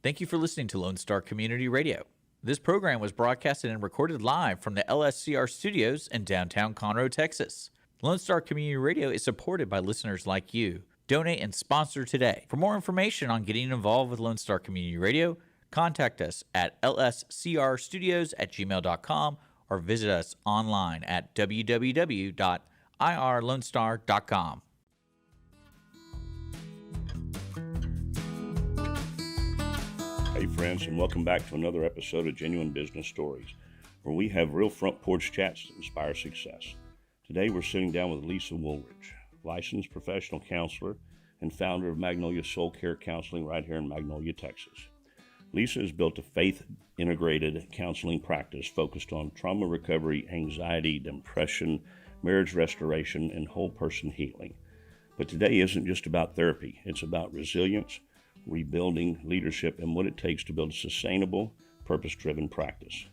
Thank you for listening to Lone Star Community Radio. This program was broadcasted and recorded live from the LSCR studios in downtown Conroe, Texas. Lone Star Community Radio is supported by listeners like you. Donate and sponsor today. For more information on getting involved with Lone Star Community Radio, contact us at lscrstudios@gmail.com or visit us online at www.irlonestar.com. Hey friends, and welcome back to another episode of Genuine Business Stories, where we have real front porch chats that inspire success. Today we're sitting down with Lisa Wooldridge, licensed professional counselor and founder of Magnolia Soul Care Counseling right here in Magnolia, Texas. Lisa has built a faith-integrated counseling practice focused on trauma recovery, anxiety, depression, marriage restoration, and whole person healing. But today isn't just about therapy. It's about resilience, rebuilding, leadership, and what it takes to build a sustainable, purpose-driven practice.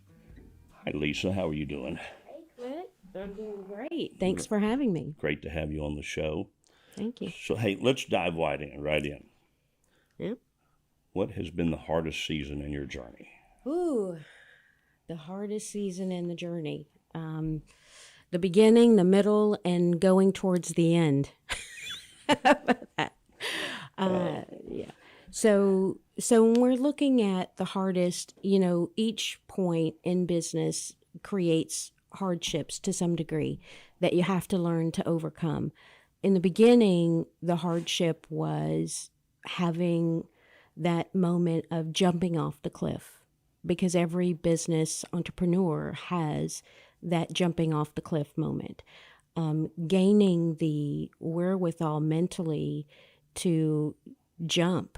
Hi, Lisa. How are you doing? Hey, Clint. I'm doing great. Thanks for having me. Great to have you on the show. Thank you. So, hey, let's dive right in. Yep. What has been the hardest season in your journey? Ooh, the hardest season in the journey. The beginning, the middle, and going towards the end. How about that? Yeah. So when we're looking at the hardest, each point in business creates hardships to some degree that you have to learn to overcome. In the beginning, the hardship was having that moment of jumping off the cliff, because every business entrepreneur has that jumping off the cliff moment. Gaining the wherewithal mentally to jump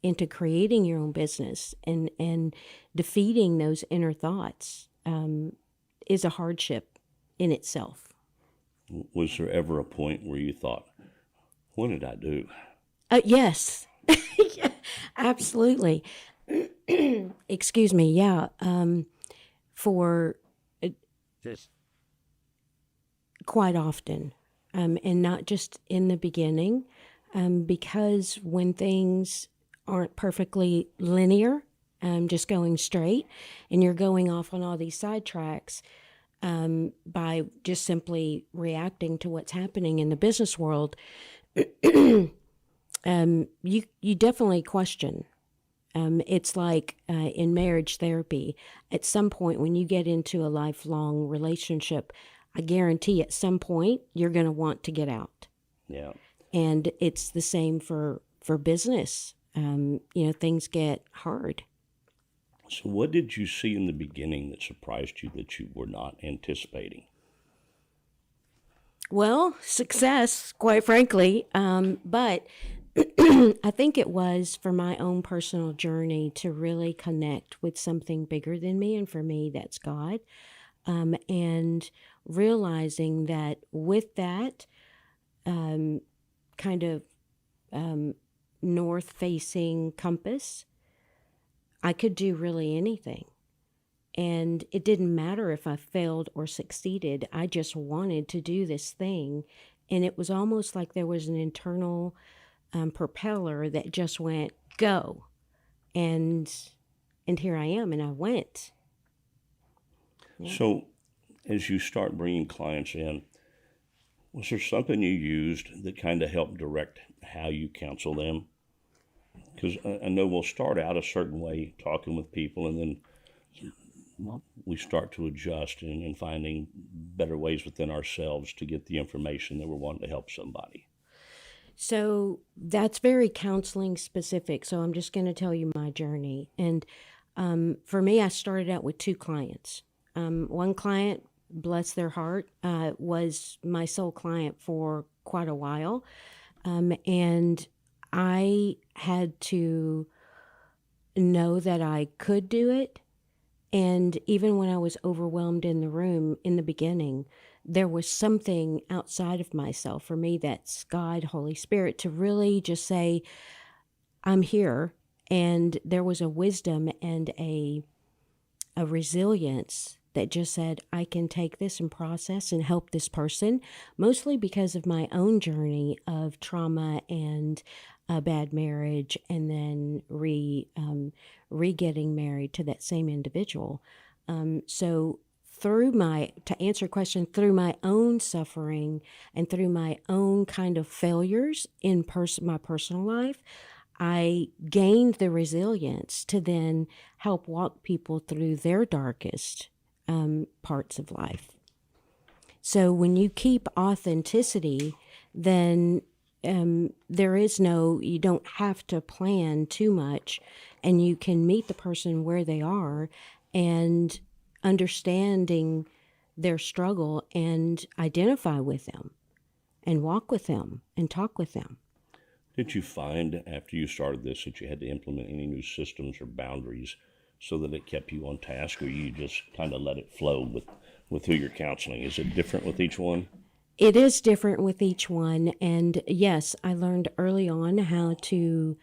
into creating your own business and defeating those inner thoughts is a hardship in itself. Was there ever a point where you thought, what did I do? Yes, yeah, absolutely. Excuse me. Yeah. For quite often, and not just in the beginning, because when things aren't perfectly linear, just going straight, and you're going off on all these sidetracks by just simply reacting to what's happening in the business world, you definitely question. It's like in marriage therapy. At some point, when you get into a lifelong relationship, I guarantee at some point you're going to want to get out. Yeah. And it's the same for business. Things get hard. So what did you see in the beginning that surprised you that you were not anticipating? Well, success, quite frankly. But I think it was for my own personal journey to really connect with something bigger than me. And for me, that's God. And realizing that with that kind of north-facing compass, I could do really anything. And it didn't matter if I failed or succeeded. I just wanted to do this thing. And it was almost like there was an internal propeller that just went, go. And here I am, and I went. Yeah. So as you start bringing clients in, was there something you used that kind of helped direct how you counsel them? Because I know we'll start out a certain way talking with people, and then we start to adjust and finding better ways within ourselves to get the information that we're wanting to help somebody. So that's very counseling specific. So I'm just going to tell you my journey. And for me, I started out with 2 clients. One client, bless their heart, was my sole client for quite a while. And I had to know that I could do it. And even when I was overwhelmed in the room in the beginning, there was something outside of myself. For me, that's God, Holy Spirit, to really just say, I'm here. And there was a wisdom and a resilience that just said, I can take this and process and help this person, mostly because of my own journey of trauma and a bad marriage and then re-getting married to that same individual. So to answer your question, through my own suffering and through my own kind of failures in my personal life, I gained the resilience to then help walk people through their darkest parts of life. So when you keep authenticity, then you don't have to plan too much, and you can meet the person where they are and understanding their struggle and identify with them and walk with them and talk with them. Did you find after you started this that you had to implement any new systems or boundaries so that it kept you on task, or you just kind of let it flow with who you're counseling? Is it different with each one? It is different with each one. And yes, I learned early on how to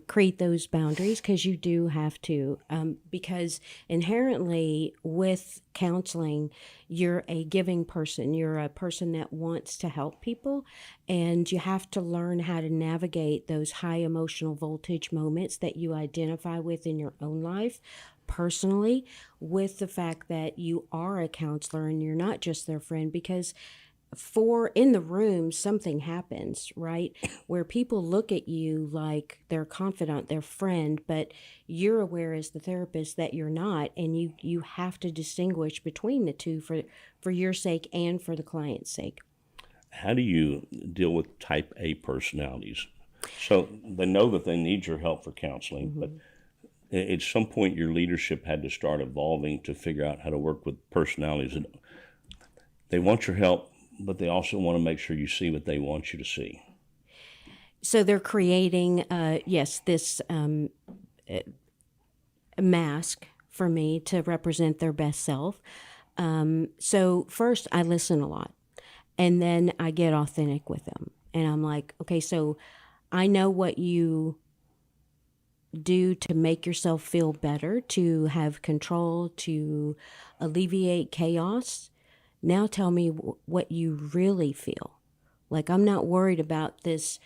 create those boundaries, because you do have to, because inherently with counseling, you're a giving person. You're a person that wants to help people, and you have to learn how to navigate those high emotional voltage moments that you identify with in your own life personally, with the fact that you are a counselor and you're not just their friend. Because in the room, something happens, right? Where people look at you like their confidant, their friend, but you're aware as the therapist that you're not, and you have to distinguish between the two for your sake and for the client's sake. How do you deal with type A personalities? So they know that they need your help for counseling, but at some point your leadership had to start evolving to figure out how to work with personalities that they want your help, but they also want to make sure you see what they want you to see. So they're creating, this mask for me to represent their best self. So first I listen a lot, and then I get authentic with them. And I'm like, okay, so I know what you do to make yourself feel better, to have control, to alleviate chaos. Now tell me what you really feel. Like, I'm not worried about this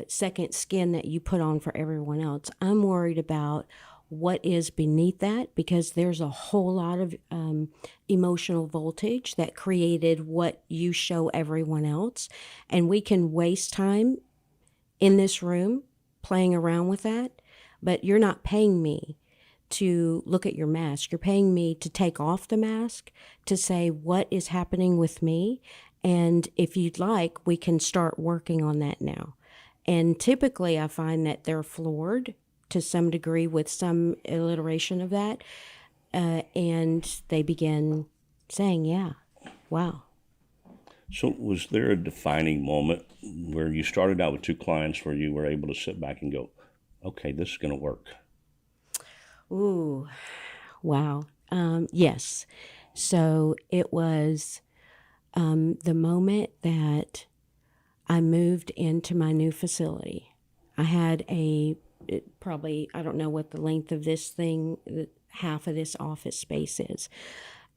second skin that you put on for everyone else. I'm worried about what is beneath that, because there's a whole lot of emotional voltage that created what you show everyone else. And we can waste time in this room playing around with that, but you're not paying me to look at your mask. You're paying me to take off the mask, to say what is happening with me. And if you'd like, we can start working on that now. And typically I find that they're floored to some degree with some alliteration of that. And they begin saying, yeah, wow. So was there a defining moment where you started out with 2 clients where you were able to sit back and go, okay, this is going to work? Ooh, wow. Yes. So it was the moment that I moved into my new facility. I had probably, I don't know what the length of this thing, half of this office space is.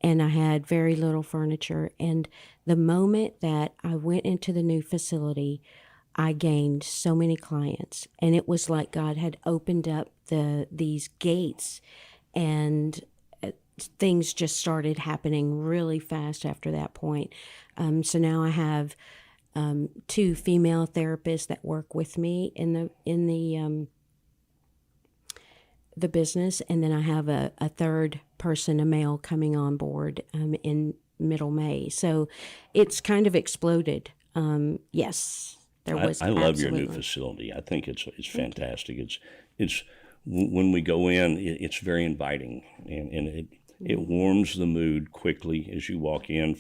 And I had very little furniture. And the moment that I went into the new facility, I gained so many clients, and it was like God had opened up these gates, and things just started happening really fast after that point. So now I have 2 female therapists that work with me in the business, and then I have a third person, a male, coming on board in middle May. So it's kind of exploded. Yes. I love your new facility. I think it's fantastic. It's when we go in, it's very inviting, and it warms the mood quickly as you walk in.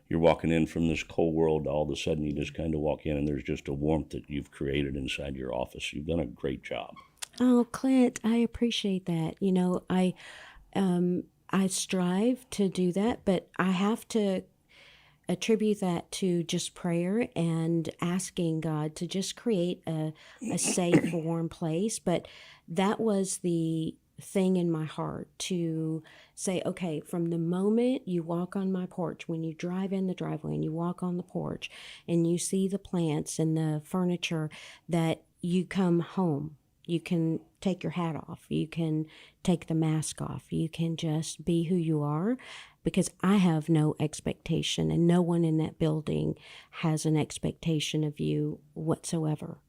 You're walking in from this cold world, all of a sudden you just kind of walk in, and there's just a warmth that you've created inside your office. You've done a great job. Oh, Clint, I appreciate that. You know, I strive to do that, but I have to attribute that to just prayer and asking God to just create a safe, warm place. But that was the thing in my heart to say, okay, from the moment you walk on my porch, when you drive in the driveway and you walk on the porch and you see the plants and the furniture, that you come home. You can take your hat off. You can take the mask off. You can just be who you are, because I have no expectation, and no one in that building has an expectation of you whatsoever.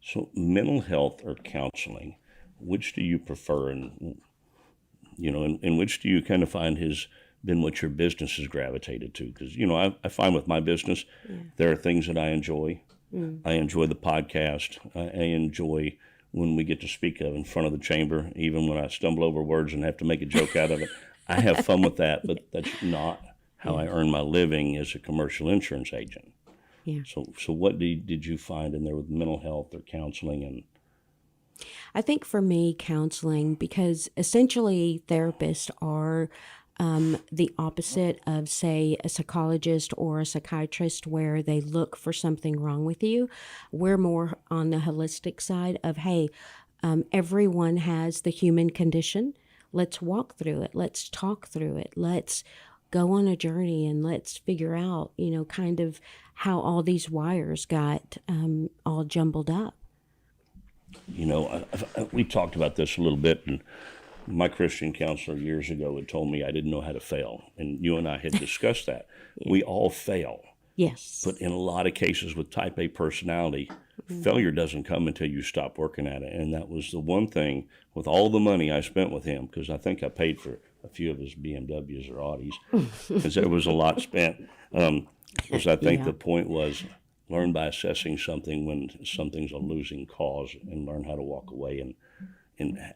So, mental health or counseling, which do you prefer, and and which do you kind of find has been what your business has gravitated to? Because I find with my business, there are things that I enjoy. I enjoy the podcast. I enjoy when we get to speak of in front of the chamber, even when I stumble over words and have to make a joke out of it. I have fun with that, but that's not how I earn my living as a commercial insurance agent. Yeah. So what did you find in there with mental health or counseling? And I think for me, counseling, because essentially therapists are the opposite of, say, a psychologist or a psychiatrist, where they look for something wrong with you. We're more on the holistic side of, hey, everyone has the human condition. Let's walk through it. Let's talk through it. Let's go on a journey and let's figure out, kind of how all these wires got all jumbled up. We talked about this a little bit, and my Christian counselor years ago had told me I didn't know how to fail, and you and I had discussed that. Yeah. We all fail. Yes. But in a lot of cases with type A personality, failure doesn't come until you stop working at it. And that was the one thing with all the money I spent with him, because I think I paid for a few of his BMWs or Audis, because there was a lot spent. Because I think the point was learn by assessing something when something's a losing cause, and learn how to walk away. And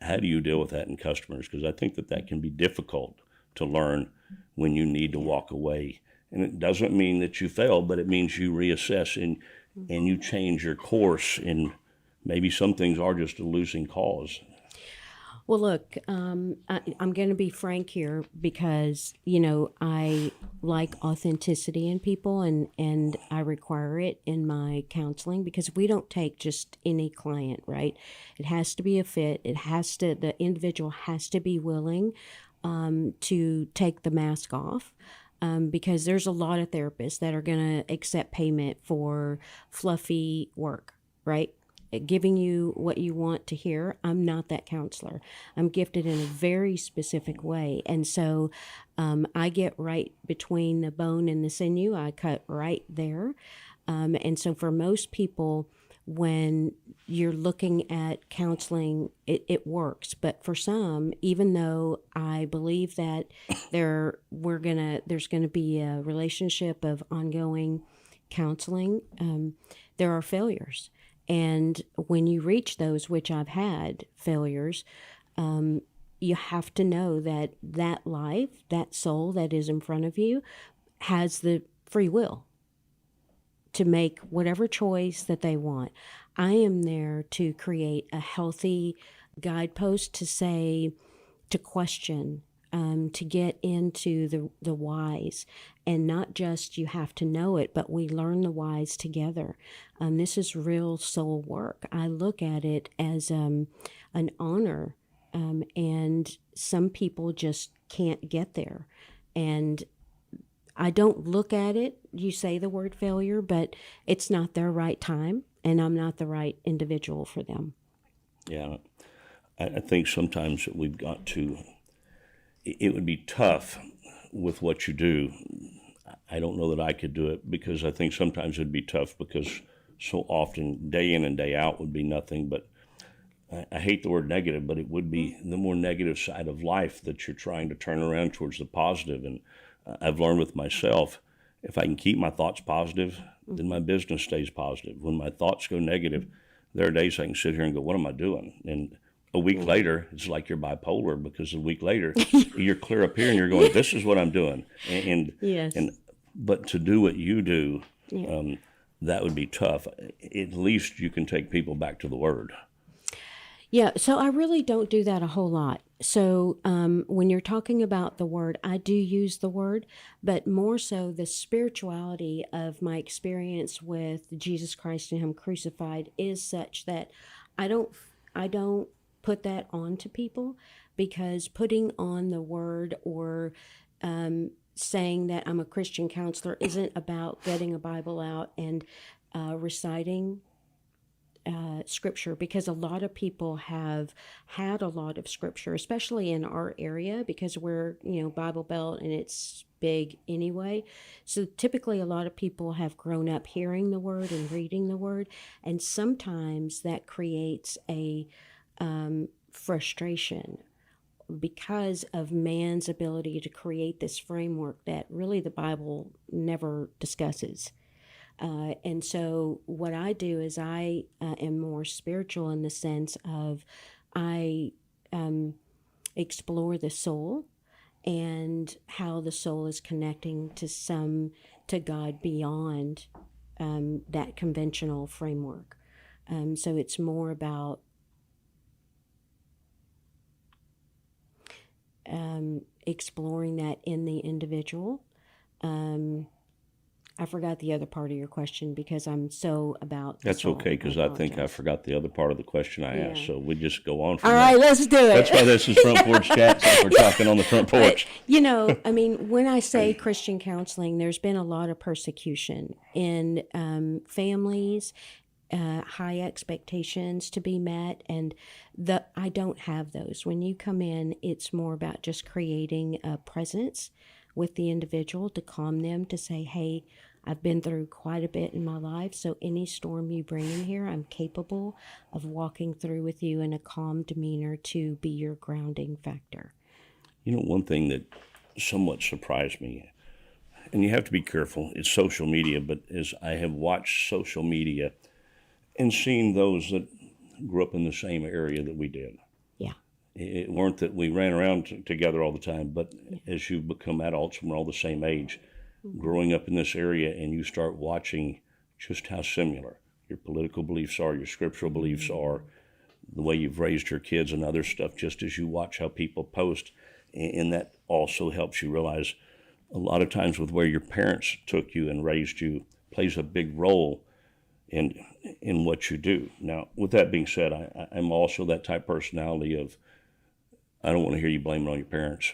how do you deal with that in customers? Because I think that can be difficult to learn when you need to walk away. And it doesn't mean that you fail, but it means you reassess and you change your course. And maybe some things are just a losing cause. Well, look, I'm going to be frank here, because, I like authenticity in people, and I require it in my counseling, because we don't take just any client, right? It has to be a fit. The individual has to be willing to take the mask off. Because there's a lot of therapists that are going to accept payment for fluffy work, right? Giving you what you want to hear. I'm not that counselor. I'm gifted in a very specific way. And so I get right between the bone and the sinew. I cut right there. And so for most people, when you're looking at counseling, it works. But for some, even though I believe that there's going to be a relationship of ongoing counseling, there are failures. And when you reach those, which I've had failures, you have to know that life, that soul that is in front of you, has the free will to make whatever choice that they want. I am there to create a healthy guidepost to question, to get into the whys, and not just you have to know it, but we learn the whys together. This is real soul work. I look at it as an honor, and some people just can't get there. And I don't look at it, you say the word failure, but it's not their right time, and I'm not the right individual for them. Yeah, I think sometimes that we've got to, it would be tough with what you do. I don't know that I could do it, because I think sometimes it'd be tough because so often day in and day out would be nothing but, I hate the word negative, but it would be the more negative side of life that you're trying to turn around towards the positive. And I've learned with myself, if I can keep my thoughts positive, then my business stays positive. When my thoughts go negative, there are days I can sit here and go, what am I doing? And a week later, it's like you're bipolar, because a week later, you're clear up here and you're going, this is what I'm doing. Yes. But to do what you do, that would be tough. At least you can take people back to the Word. Yeah, so I really don't do that a whole lot. So when you're talking about the Word, I do use the Word, but more so the spirituality of my experience with Jesus Christ and Him crucified is such that I don't put that on to people, because putting on the word or saying that I'm a Christian counselor isn't about getting a Bible out and reciting scripture, because a lot of people have had a lot of scripture, especially in our area, because we're, Bible Belt and it's big anyway. So typically a lot of people have grown up hearing the word and reading the word. And sometimes that creates a frustration because of man's ability to create this framework that really the Bible never discusses. And so what I do is I am more spiritual in the sense of I explore the soul and how the soul is connecting to God beyond that conventional framework. So it's more about exploring that in the individual. I forgot the other part of your question because I'm so about the That's soul. okay, because I think I forgot the other part of the question I asked, so we just go on from All there. right, let's do it. That's why this is Front Porch Chats, like we're talking on the front porch. When I say Christian counseling, there's been a lot of persecution in families, high expectations to be met, and I don't have those. When you come in, it's more about just creating a presence with the individual to calm them, to say, hey, I've been through quite a bit in my life, so any storm you bring in here, I'm capable of walking through with you in a calm demeanor to be your grounding factor. One thing that somewhat surprised me, and you have to be careful, it's social media, but as I have watched social media and seen those that grew up in the same area that we did. Yeah. It weren't that we ran around together all the time, but as you become adults and we're all the same age, growing up in this area, and you start watching just how similar your political beliefs are, your scriptural beliefs are, the way you've raised your kids and other stuff, just as you watch how people post. And that also helps you realize a lot of times with where your parents took you and raised you plays a big role in what you do. Now, with that being said, I'm also that type of personality of, I don't want to hear you blame it on your parents.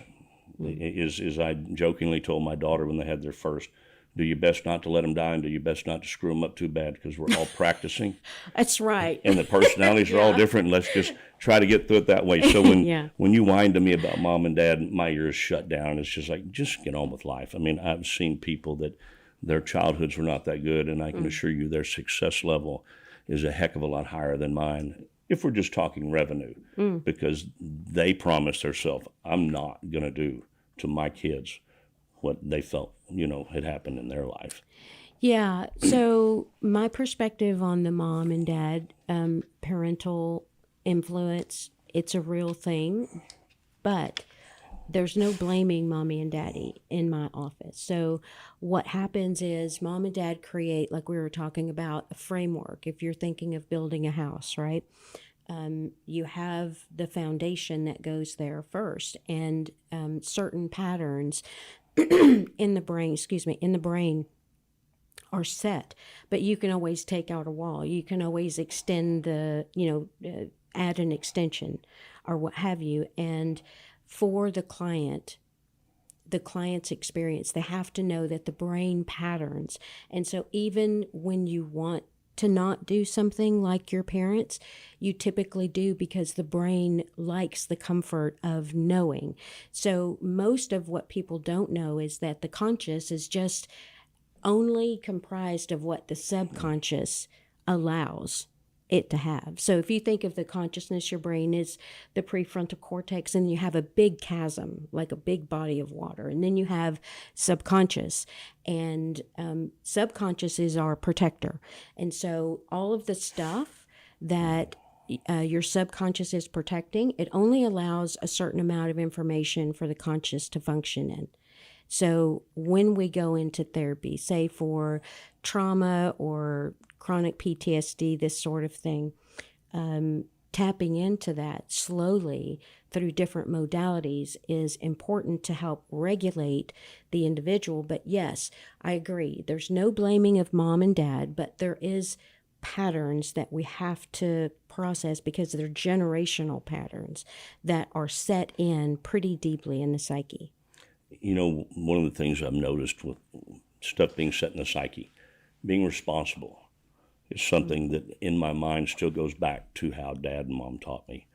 Is I jokingly told my daughter when they had their first, do your best not to let them die and do your best not to screw them up too bad, because we're all practicing. That's right. And the personalities are all different. Let's just try to get through it that way. So when you whine to me about mom and dad, my ears shut down. It's just like, just get on with life. I mean, I've seen people that their childhoods were not that good, and I can assure you their success level is a heck of a lot higher than mine, if we're just talking revenue, because they promised themselves, I'm not going to do to my kids what they felt, had happened in their life. Yeah. So my perspective on the mom and dad parental influence, it's a real thing, but there's no blaming mommy and daddy in my office. So what happens is mom and dad create, like we were talking about, a framework. If you're thinking of building a house, right? You have the foundation that goes there first, and certain patterns in the brain are set, but you can always take out a wall. You can always extend add an extension or what have you. And for the client's experience, they have to know that the brain patterns. And so even when you want to not do something like your parents, you typically do because the brain likes the comfort of knowing. So most of what people don't know is that the conscious is just only comprised of what the subconscious allows it to have. So if you think of the consciousness, your brain is the prefrontal cortex, and you have a big chasm, like a big body of water, and then you have subconscious, and subconscious is our protector. And so all of the stuff that your subconscious is protecting, it only allows a certain amount of information for the conscious to function in. So when we go into therapy, say for trauma or chronic PTSD, this sort of thing, tapping into that slowly through different modalities is important to help regulate the individual. But yes, I agree. There's no blaming of mom and dad, but there is patterns that we have to process because they're generational patterns that are set in pretty deeply in the psyche. You know, one of the things I've noticed with stuff being set in the psyche, being responsible, is something that in my mind still goes back to how Dad and Mom taught me.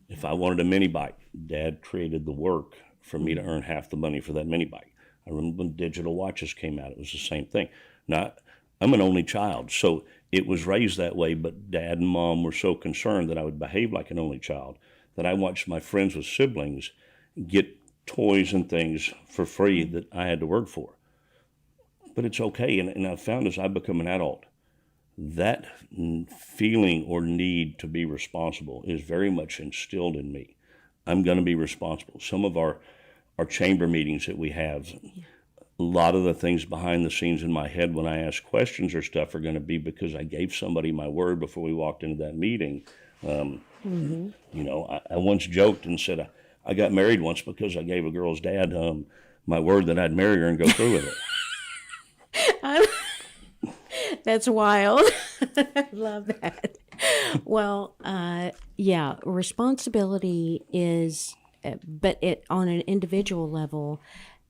If I wanted a mini bike, Dad created the work for me to earn half the money for that mini bike. I remember when digital watches came out, it was the same thing. Now, I'm an only child, so it was raised that way, but Dad and Mom were so concerned that I would behave like an only child that I watched my friends with siblings get toys and things for free that I had to work for. But it's okay, and I've found as I've become an adult, that feeling or need to be responsible is very much instilled in me. I'm going to be responsible. Some of our chamber meetings that we have, a lot of the things behind the scenes in my head when I ask questions or stuff are going to be because I gave somebody my word before we walked into that meeting. You know, I once joked and said I got married once because I gave a girl's dad my word that I'd marry her and go through with it. That's wild. I love that. Well, yeah, responsibility is, but on an individual level,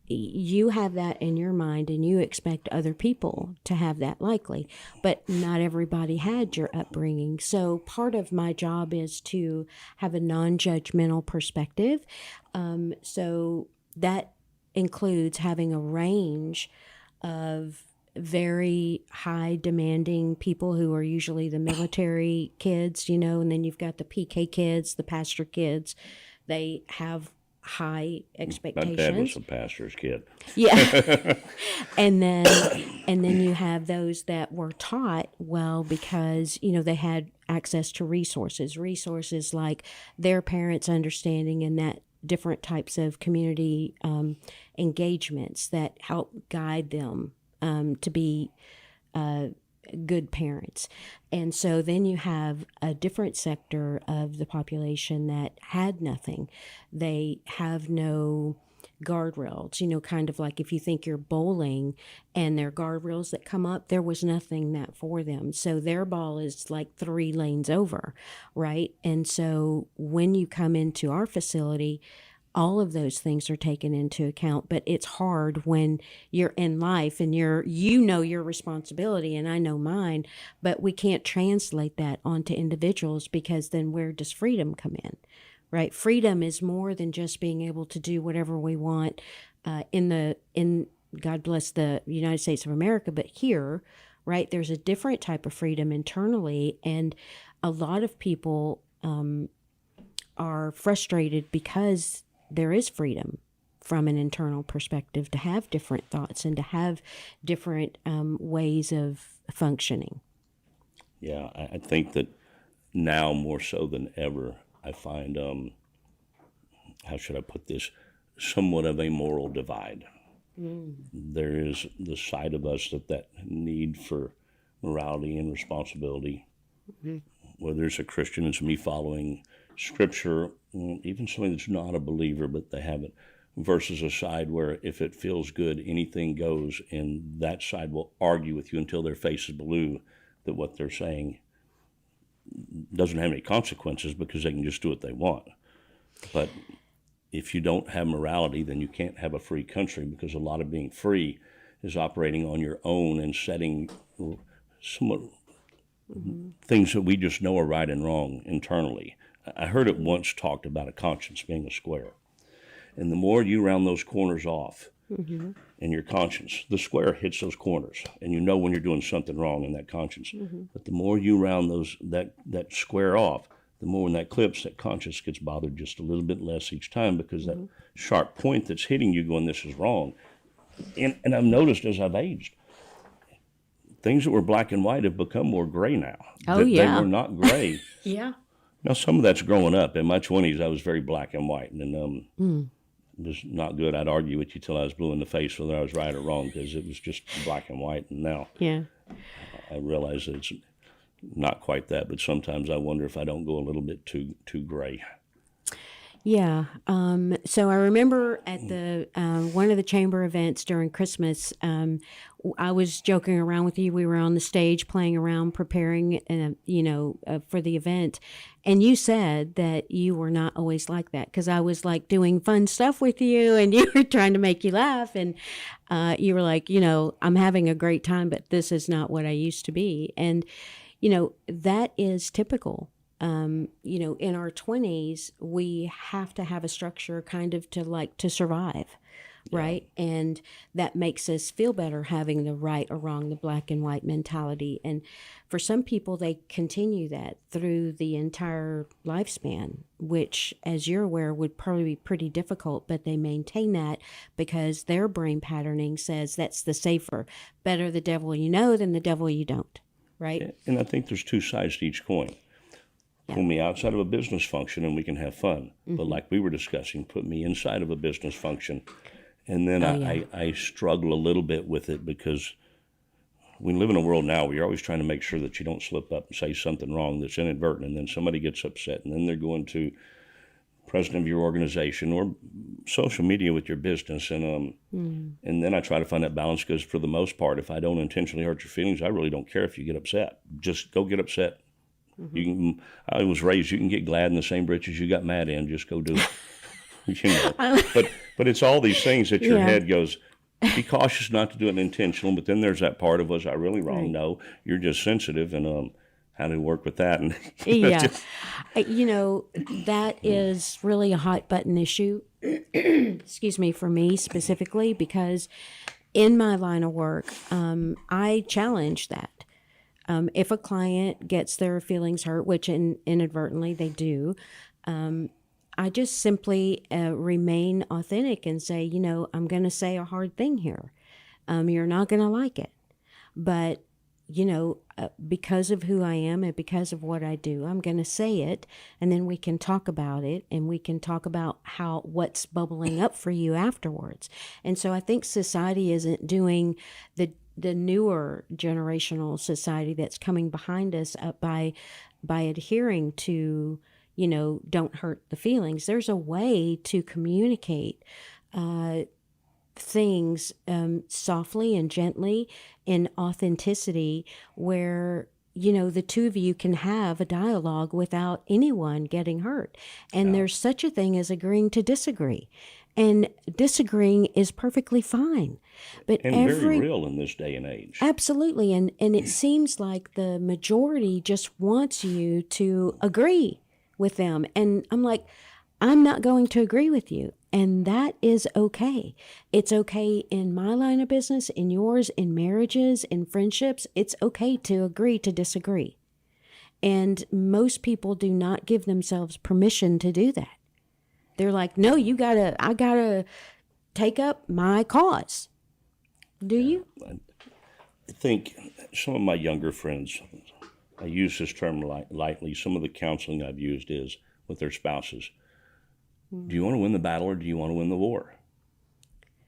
you have that in your mind and you expect other people to have that likely, but not everybody had your upbringing. So part of my job is to have a non-judgmental perspective. So that includes having a range of very high demanding people who are usually the military kids, you know, and then you've got the PK kids, the pastor kids. They have high expectations. My dad was a pastor's kid. Yeah. and then you have those that were taught well because, you know, they had access to resources like their parents' understanding and that different types of community engagements that help guide them to be good parents. And so then you have a different sector of the population that had nothing. They have no guardrails, you know, kind of like if you think you're bowling and there are guardrails that come up, there was nothing that for them. So their ball is like 3 lanes over, right? And so when you come into our facility, all of those things are taken into account, but it's hard when you're in life and you know your responsibility and I know mine, but we can't translate that onto individuals because then where does freedom come in, right? Freedom is more than just being able to do whatever we want in God bless the United States of America, but here, right, there's a different type of freedom internally, and a lot of people are frustrated because there is freedom from an internal perspective to have different thoughts and to have different ways of functioning. Yeah, I think that now more so than ever, I find, how should I put this, somewhat of a moral divide. There is the side of us that need for morality and responsibility. Whether it's a Christian, it's me following Scripture, even somebody that's not a believer, but they have it, versus a side where if it feels good, anything goes, and that side will argue with you until their face is blue that what they're saying doesn't have any consequences because they can just do what they want. But if you don't have morality, then you can't have a free country, because a lot of being free is operating on your own and setting somewhat things that we just know are right and wrong internally. I heard it once talked about a conscience being a square. And the more you round those corners off in your conscience, the square hits those corners, and you know when you're doing something wrong in that conscience. But the more you round that square off, the more when that clips, that conscience gets bothered just a little bit less each time, because that sharp point that's hitting you going, this is wrong. And I've noticed as I've aged, things that were black and white have become more gray now. Oh, yeah. They were not gray. Yeah. Now, some of that's growing up. In my 20s, I was very black and white, and it was not good. I'd argue with you till I was blue in the face whether I was right or wrong, because it was just black and white. And now I realize that it's not quite that, but sometimes I wonder if I don't go a little bit too gray. Yeah. So I remember at the one of the chamber events during Christmas, I was joking around with you. We were on the stage playing around, preparing, for the event, and you said that you were not always like that because I was like doing fun stuff with you, and you were trying to make you laugh, and you were like, I'm having a great time, but this is not what I used to be, and that is typical. In our 20s, we have to have a structure kind of to survive, right? And that makes us feel better having the right or wrong, the black and white mentality. And for some people, they continue that through the entire lifespan, which, as you're aware, would probably be pretty difficult, but they maintain that because their brain patterning says that's the safer, better the devil you know than the devil you don't, right? And I think there's two sides to each coin. Pull me outside of a business function and we can have fun. But like we were discussing, put me inside of a business function. And then I struggle a little bit with it because we live in a world now where you're always trying to make sure that you don't slip up and say something wrong that's inadvertent. And then somebody gets upset and then they're going to president of your organization or social media with your business. And then I try to find that balance because for the most part, if I don't intentionally hurt your feelings, I really don't care if you get upset. Just go get upset. I was raised, you can get glad in the same britches you got mad in. Just go do it. But it's all these things that your head goes, be cautious not to do it intentional. But then there's that part of, was I really wrong? Right. No, you're just sensitive. And how to work with that. And that is really a hot button issue, excuse me, for me specifically, because in my line of work, I challenge that. If a client gets their feelings hurt, which inadvertently they do, I just simply remain authentic and say, I'm going to say a hard thing here. You're not going to like it. But, because of who I am and because of what I do, I'm going to say it, and then we can talk about it, and we can talk about what's bubbling up for you afterwards. And so I think society isn't doing the newer generational society that's coming behind us by adhering to, don't hurt the feelings. There's a way to communicate things softly and gently in authenticity where, the two of you can have a dialogue without anyone getting hurt. And there's such a thing as agreeing to disagree. And disagreeing is perfectly fine. But very real in this day and age. Absolutely. And it seems like the majority just wants you to agree with them. And I'm like, I'm not going to agree with you. And that is okay. It's okay in my line of business, in yours, in marriages, in friendships. It's okay to agree to disagree. And most people do not give themselves permission to do that. They're like, no, I gotta take up my cause. Do you? I think some of my younger friends, I use this term lightly. Some of the counseling I've used is with their spouses. Do you want to win the battle or do you want to win the war?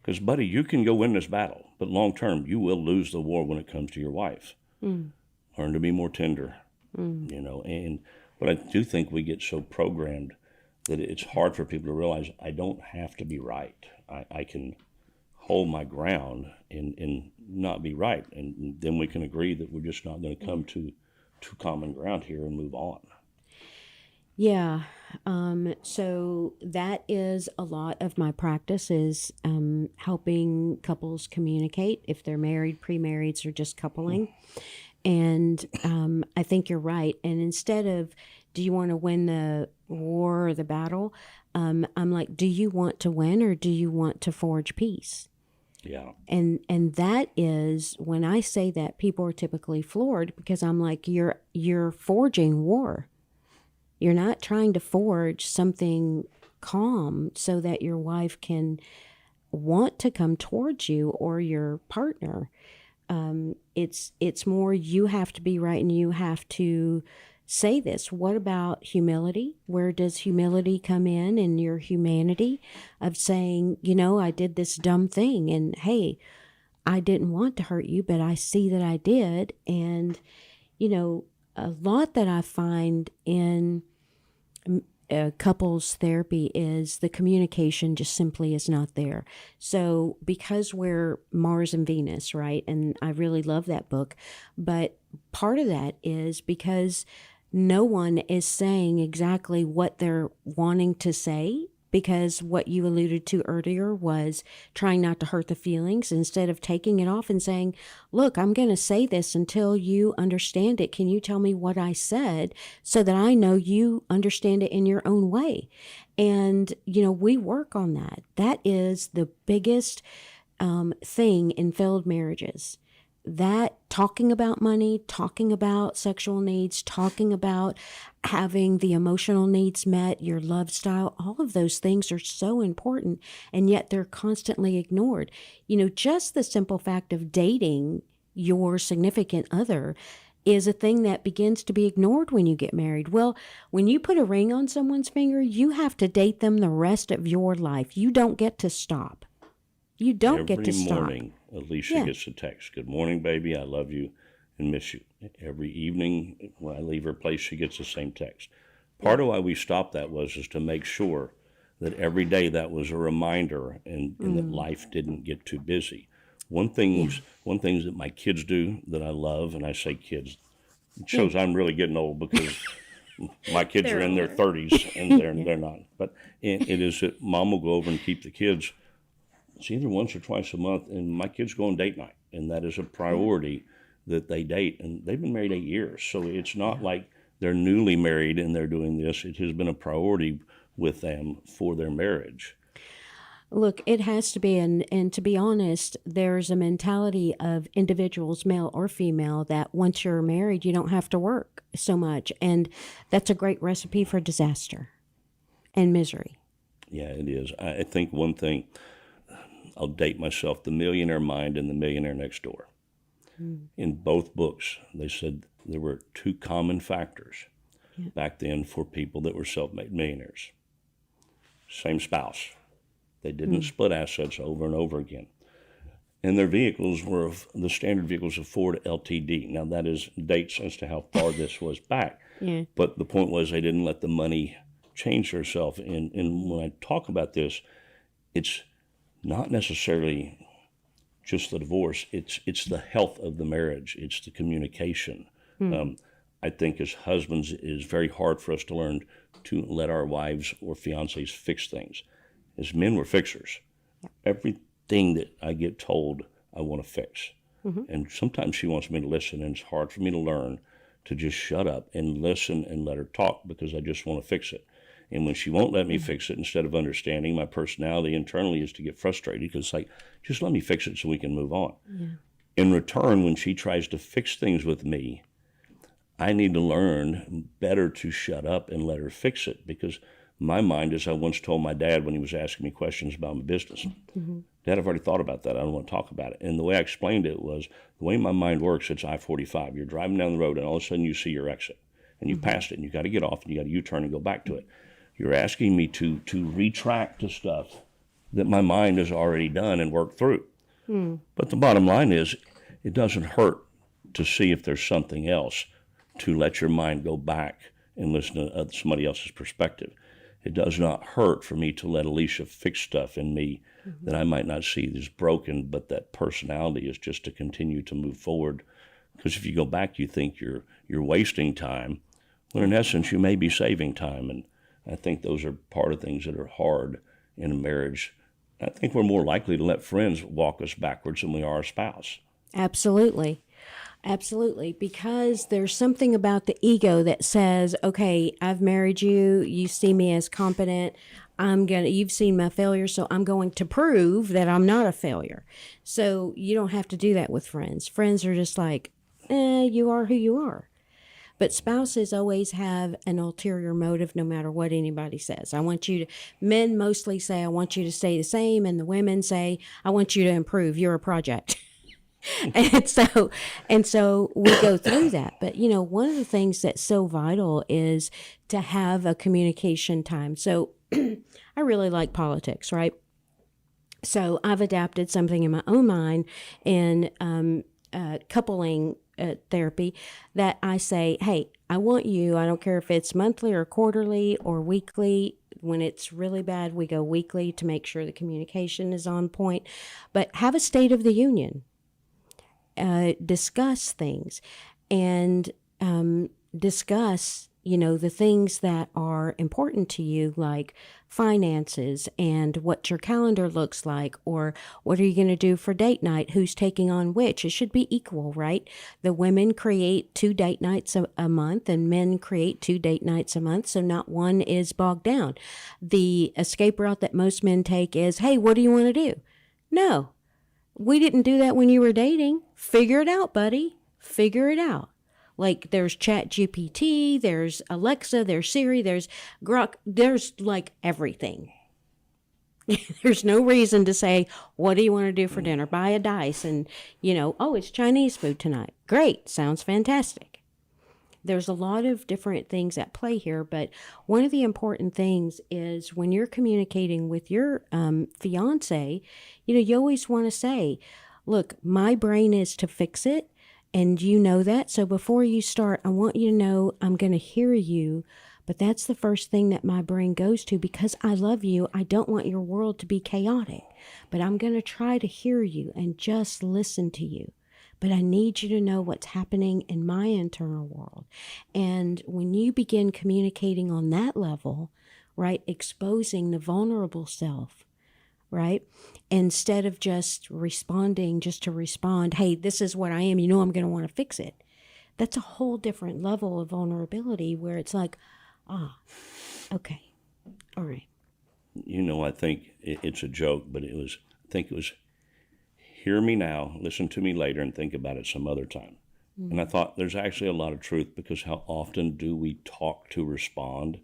Because, buddy, you can go win this battle, but long term, you will lose the war when it comes to your wife. Learn to be more tender, but I do think we get so programmed that it's hard for people to realize I don't have to be right. I can hold my ground and not be right. And then we can agree that we're just not going to come to common ground here and move on. Yeah. So that is a lot of my practice is helping couples communicate if they're married, pre-marrieds, or just coupling. And I think you're right. And instead of, do you want to win the war or the battle? I'm like, do you want to win or do you want to forge peace? Yeah. And that is, when I say that, people are typically floored because I'm like, you're forging war. You're not trying to forge something calm so that your wife can want to come towards you or your partner. It's more you have to be right and you have to say this. What about humility? Where does humility come in your humanity of saying, I did this dumb thing and hey, I didn't want to hurt you, but I see that I did. And, a lot that I find in couples therapy is the communication just simply is not there. So because we're Mars and Venus, right? And I really love that book, but part of that is because no one is saying exactly what they're wanting to say, because what you alluded to earlier was trying not to hurt the feelings instead of taking it off and saying, look, I'm going to say this until you understand it. Can you tell me what I said so that I know you understand it in your own way? And, we work on that. That is the biggest thing in failed marriages. That talking about money, talking about sexual needs, talking about having the emotional needs met, your love style, all of those things are so important, and yet they're constantly ignored. Just the simple fact of dating your significant other is a thing that begins to be ignored when you get married. Well, when you put a ring on someone's finger, you have to date them the rest of your life. You don't get to stop. You don't get to stop. Every morning, Alicia gets a text. Good morning, baby. I love you and miss you. Every evening when I leave her place, she gets the same text. Part of why we stopped that was to make sure that every day that was a reminder and that life didn't get too busy. One thing that my kids do that I love, and I say kids, it shows I'm really getting old because my kids are in their 30s and they're not. But it is that mom will go over and keep the kids. It's either once or twice a month, and my kids go on date night, and that is a priority that they date. And they've been married 8 years, so it's not like they're newly married and they're doing this. It has been a priority with them for their marriage. Look, it has to be, and to be honest, there's a mentality of individuals, male or female, that once you're married, you don't have to work so much, and that's a great recipe for disaster and misery. Yeah, it is. I think one thing, I'll date myself, The Millionaire Mind and The Millionaire Next Door. In both books, they said there were two common factors back then for people that were self-made millionaires. Same spouse. They didn't split assets over and over again. And their vehicles were the standard vehicles of Ford LTD. Now, that is dates as to how far this was back. Yeah. But the point was they didn't let the money change herself. And when I talk about this, it's not necessarily just the divorce. It's the health of the marriage. It's the communication. I think as husbands, it is very hard for us to learn to let our wives or fiancés fix things. As men, we're fixers. Everything that I get told, I want to fix. And sometimes she wants me to listen, and it's hard for me to learn to just shut up and listen and let her talk because I just want to fix it. And when she won't let me fix it, instead of understanding, my personality internally is to get frustrated because it's like, just let me fix it so we can move on. Yeah. In return, when she tries to fix things with me, I need to learn better to shut up and let her fix it, because my mind, as I once told my dad when he was asking me questions about my business, Dad, I've already thought about that. I don't want to talk about it. And the way I explained it was, the way my mind works, it's I-45. You're driving down the road, and all of a sudden you see your exit, and you passed it, and you got to get off, and you got to U-turn and go back to it. You're asking me to retract to stuff that my mind has already done and worked through. But the bottom line is, it doesn't hurt to see if there's something else, to let your mind go back and listen to somebody else's perspective. It does not hurt for me to let Alicia fix stuff in me that I might not see as broken, but that personality is just to continue to move forward. Because if you go back, you think you're wasting time, when in essence you may be saving time. And I think those are part of things that are hard in a marriage. I think we're more likely to let friends walk us backwards than we are a spouse. Absolutely. Absolutely, because there's something about the ego that says, okay, I've married you, you see me as competent, you've seen my failure, so I'm going to prove that I'm not a failure. So you don't have to do that with friends. Friends are just like, you are who you are. But spouses always have an ulterior motive no matter what anybody says. Men mostly say, I want you to stay the same, and the women say, I want you to improve, you're a project. And so we go through that. But, one of the things that's so vital is to have a communication time. So I really like politics, right? So I've adapted something in my own mind in coupling therapy that I say, hey, I want you, I don't care if it's monthly or quarterly or weekly. When it's really bad, we go weekly to make sure the communication is on point. But have a State of the Union. Discuss things and discuss, the things that are important to you, like finances and what your calendar looks like, or what are you going to do for date night, who's taking on which. It should be equal, right? The women create 2 date nights a month and men create 2 date nights a month, so not one is bogged down. The escape route that most men take is, hey, what do you want to do? No, we didn't do that when you were dating. Figure it out, buddy. Figure it out. Like, there's Chat GPT, there's Alexa, there's Siri, there's Grok, there's like everything. There's no reason to say, what do you want to do for dinner? Buy a dice and, oh, it's Chinese food tonight. Great. Sounds fantastic. There's a lot of different things at play here, but one of the important things is when you're communicating with your fiance, you always want to say, look, my brain is to fix it, and you know that. So before you start, I want you to know I'm going to hear you, but that's the first thing that my brain goes to because I love you. I don't want your world to be chaotic, but I'm going to try to hear you and just listen to you. But I need you to know what's happening in my internal world. And when you begin communicating on that level, right, exposing the vulnerable self, right, instead of just responding just to respond, hey, this is what I am, I'm going to want to fix it. That's a whole different level of vulnerability where it's like, okay, all right. I think it's a joke, but I think it was, hear me now, listen to me later, and think about it some other time. Mm-hmm. And I thought there's actually a lot of truth, because how often do we talk to respond?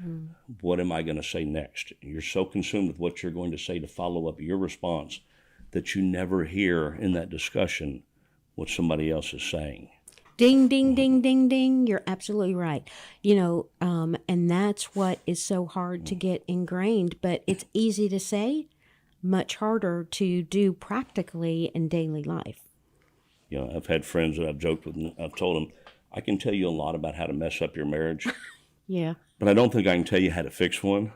Mm. What am I going to say next? You're so consumed with what you're going to say to follow up your response that you never hear in that discussion what somebody else is saying. Ding, ding, ding, ding, ding. You're absolutely right. And that's what is so hard to get ingrained, but it's easy to say, much harder to do practically in daily life. I've had friends that I've joked with, and I've told them, I can tell you a lot about how to mess up your marriage. Yeah. But I don't think I can tell you how to fix one.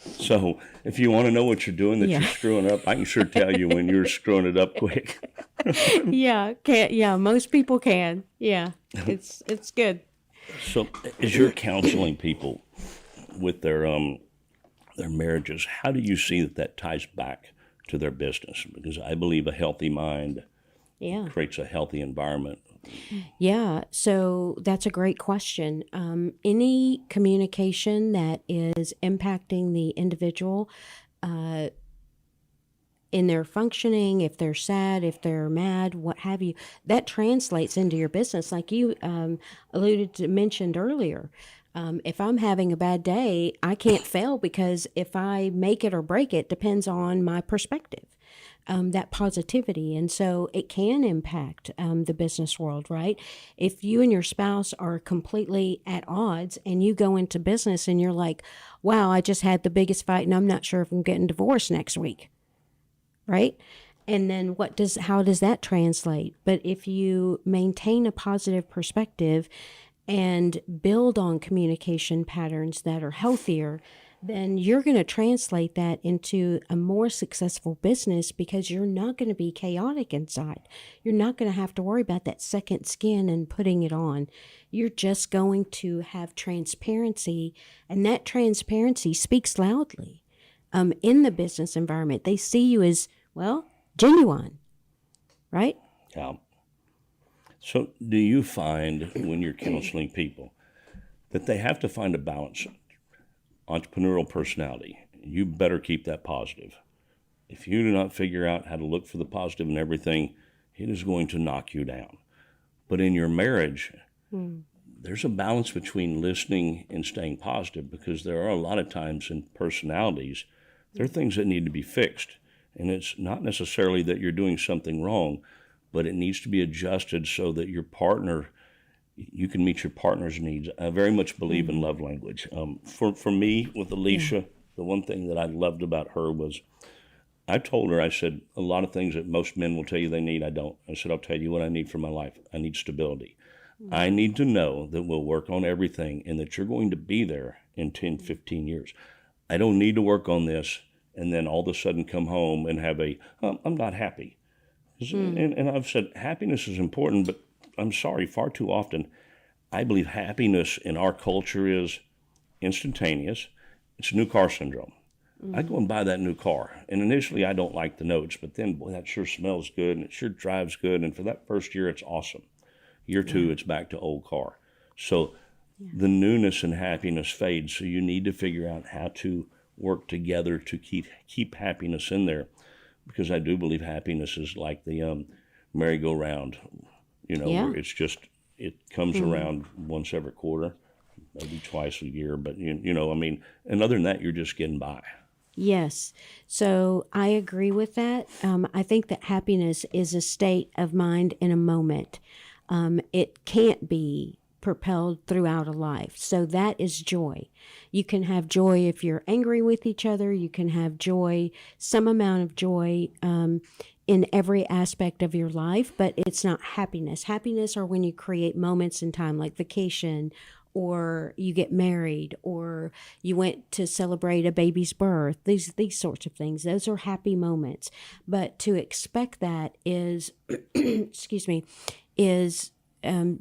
So if you want to know what you're doing that you're screwing up, I can sure tell you when you're screwing it up quick. Most people can. Yeah, it's good. So as you're counseling people with their marriages, how do you see that ties back to their business? Because I believe a healthy mind creates a healthy environment. Yeah, so that's a great question. Any communication that is impacting the individual in their functioning, if they're sad, if they're mad, what have you, that translates into your business. Like you mentioned earlier, if I'm having a bad day, I can't fail, because if I make it or break it depends on my perspective. That positivity. And so it can impact the business world, right? If you and your spouse are completely at odds and you go into business and you're like, wow, I just had the biggest fight and I'm not sure if I'm getting divorced next week, right? And then how does that translate? But if you maintain a positive perspective and build on communication patterns that are healthier, then you're going to translate that into a more successful business, because you're not going to be chaotic inside. You're not going to have to worry about that second skin and putting it on. You're just going to have transparency, and that transparency speaks loudly in the business environment. They see you as, genuine, right? Yeah. So do you find when you're counseling people that they have to find a balance? Entrepreneurial personality, you better keep that positive. If you do not figure out how to look for the positive in everything, it is going to knock you down. But in your marriage, there's a balance between listening and staying positive, because there are a lot of times in personalities, there are things that need to be fixed. And it's not necessarily that you're doing something wrong, but it needs to be adjusted so that you can meet your partner's needs. I very much believe in love language. For me, with Alicia, the one thing that I loved about her was, I told her, I said, a lot of things that most men will tell you they need, I don't. I said, I'll tell you what I need for my life. I need stability. I need to know that we'll work on everything and that you're going to be there in 10, 15 years. I don't need to work on this and then all of a sudden come home and have I'm not happy. And I've said happiness is important, but I'm sorry, far too often, I believe happiness in our culture is instantaneous. It's new car syndrome. I go and buy that new car, and initially I don't like the notes, but then, boy, that sure smells good, and it sure drives good, and for that first year, it's awesome. Year two, it's back to old car. So the newness and happiness fades, so you need to figure out how to work together to keep happiness in there, because I do believe happiness is like the merry-go-round, where it's just, it comes around once every quarter, maybe twice a year, but, and other than that, you're just getting by. Yes. So I agree with that. I think that happiness is a state of mind in a moment. It can't be propelled throughout a life. So that is joy. You can have joy if you're angry with each other. You can have joy, some amount of joy in every aspect of your life, but it's not happiness. Happiness are when you create moments in time, like vacation, or you get married, or you went to celebrate a baby's birth, these sorts of things. Those are happy moments. But to expect that is, excuse me, is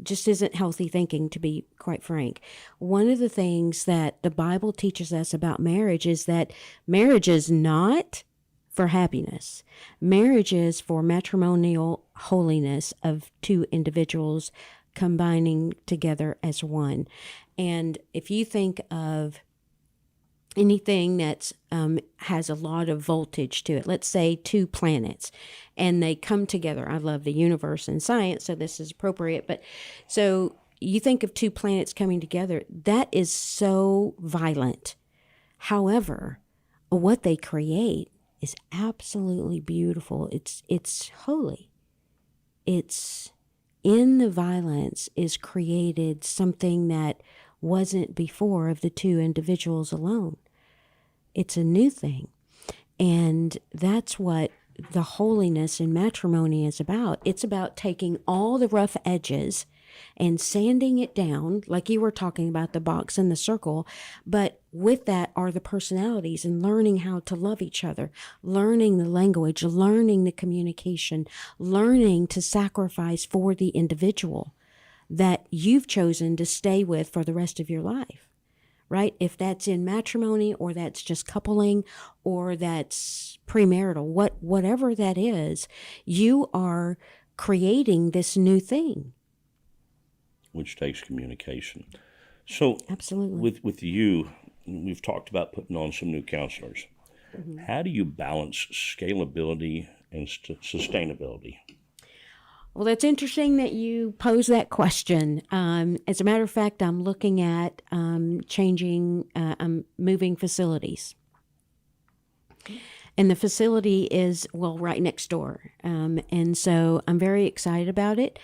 just isn't healthy thinking, to be quite frank. One of the things that the Bible teaches us about marriage is that marriage is not for happiness. Marriage is for matrimonial holiness of two individuals combining together as one. And if you think of anything that has a lot of voltage to it, let's say two planets, and they come together. I love the universe and science, so this is appropriate. But so you think of two planets coming together, that is so violent. However, what they create is absolutely beautiful. It's holy. It's in the violence is created something that wasn't before of the two individuals alone. It's a new thing. And that's what the holiness in matrimony is about. It's about taking all the rough edges and sanding it down, like you were talking about the box and the circle, but with that are the personalities and learning how to love each other, learning the language, learning the communication, learning to sacrifice for the individual that you've chosen to stay with for the rest of your life, right? If that's in matrimony, or that's just coupling, or that's premarital, whatever that is, you are creating this new thing. Which takes communication. So absolutely, with you, we've talked about putting on some new counselors. Mm-hmm. How do you balance scalability and sustainability? Well, that's interesting that you pose that question. As a matter of fact, I'm looking at I'm moving facilities. And the facility is, right next door. And so I'm very excited about it.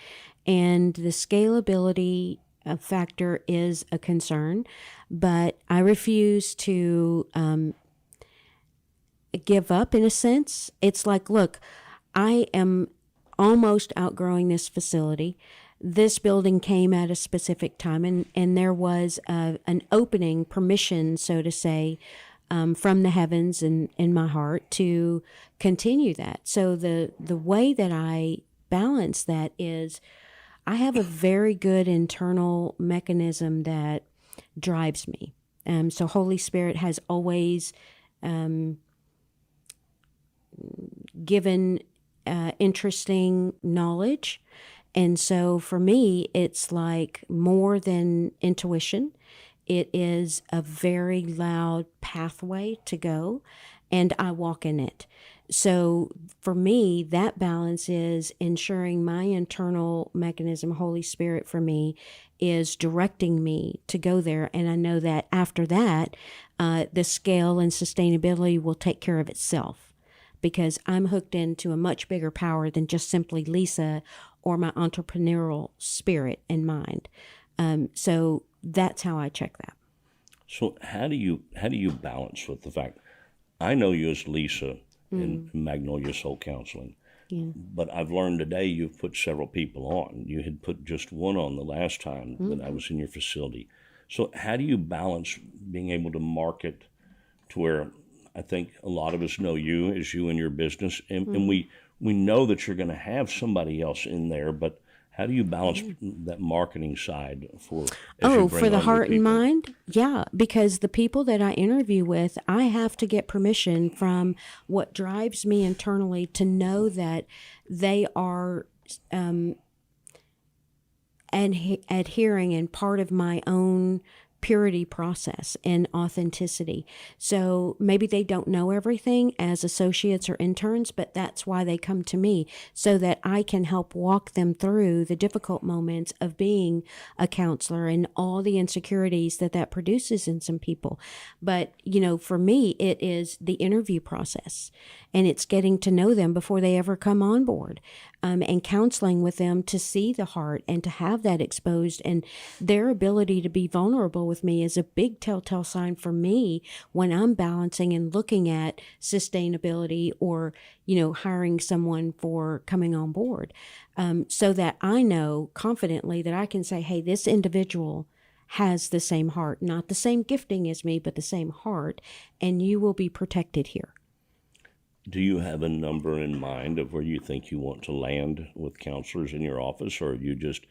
And the scalability factor is a concern, but I refuse to give up in a sense. It's like, look, I am almost outgrowing this facility. This building came at a specific time, and there was an opening, permission, so to say, from the heavens and in my heart to continue that. So the way that I balance that is I have a very good internal mechanism that drives me. So Holy Spirit has always given interesting knowledge. And so for me, it's like more than intuition. It is a very loud pathway to go, and I walk in it. So for me, that balance is ensuring my internal mechanism, Holy Spirit for me, is directing me to go there. And I know that after that, the scale and sustainability will take care of itself, because I'm hooked into a much bigger power than just simply Lisa or my entrepreneurial spirit and mind. So that's how I check that. So how do you balance with the fact, I know you as Lisa in Magnolia Soul Counseling, Yeah. But I've learned today you've put several people on. You had put just one on the last time that I was in your facility. So how do you balance being able to market to where I think a lot of us know you as you and your business, and we know that you're going to have somebody else in there, but how do you balance that marketing side for as you bring For the on new heart and people? mind? Yeah, because the people that I interview with, I have to get permission from what drives me internally to know that they are adhering and part of my own purity process and authenticity. So maybe they don't know everything as associates or interns, but that's why they come to me, so that I can help walk them through the difficult moments of being a counselor and all the insecurities that produces in some people. But, for me, it is the interview process, and it's getting to know them before they ever come on board, and counseling with them to see the heart and to have that exposed, and their ability to be vulnerable with me is a big telltale sign for me when I'm balancing and looking at sustainability or, hiring someone for coming on board, so that I know confidently that I can say, hey, this individual has the same heart, not the same gifting as me, but the same heart, and you will be protected here. Do you have a number in mind of where you think you want to land with counselors in your office, or you just,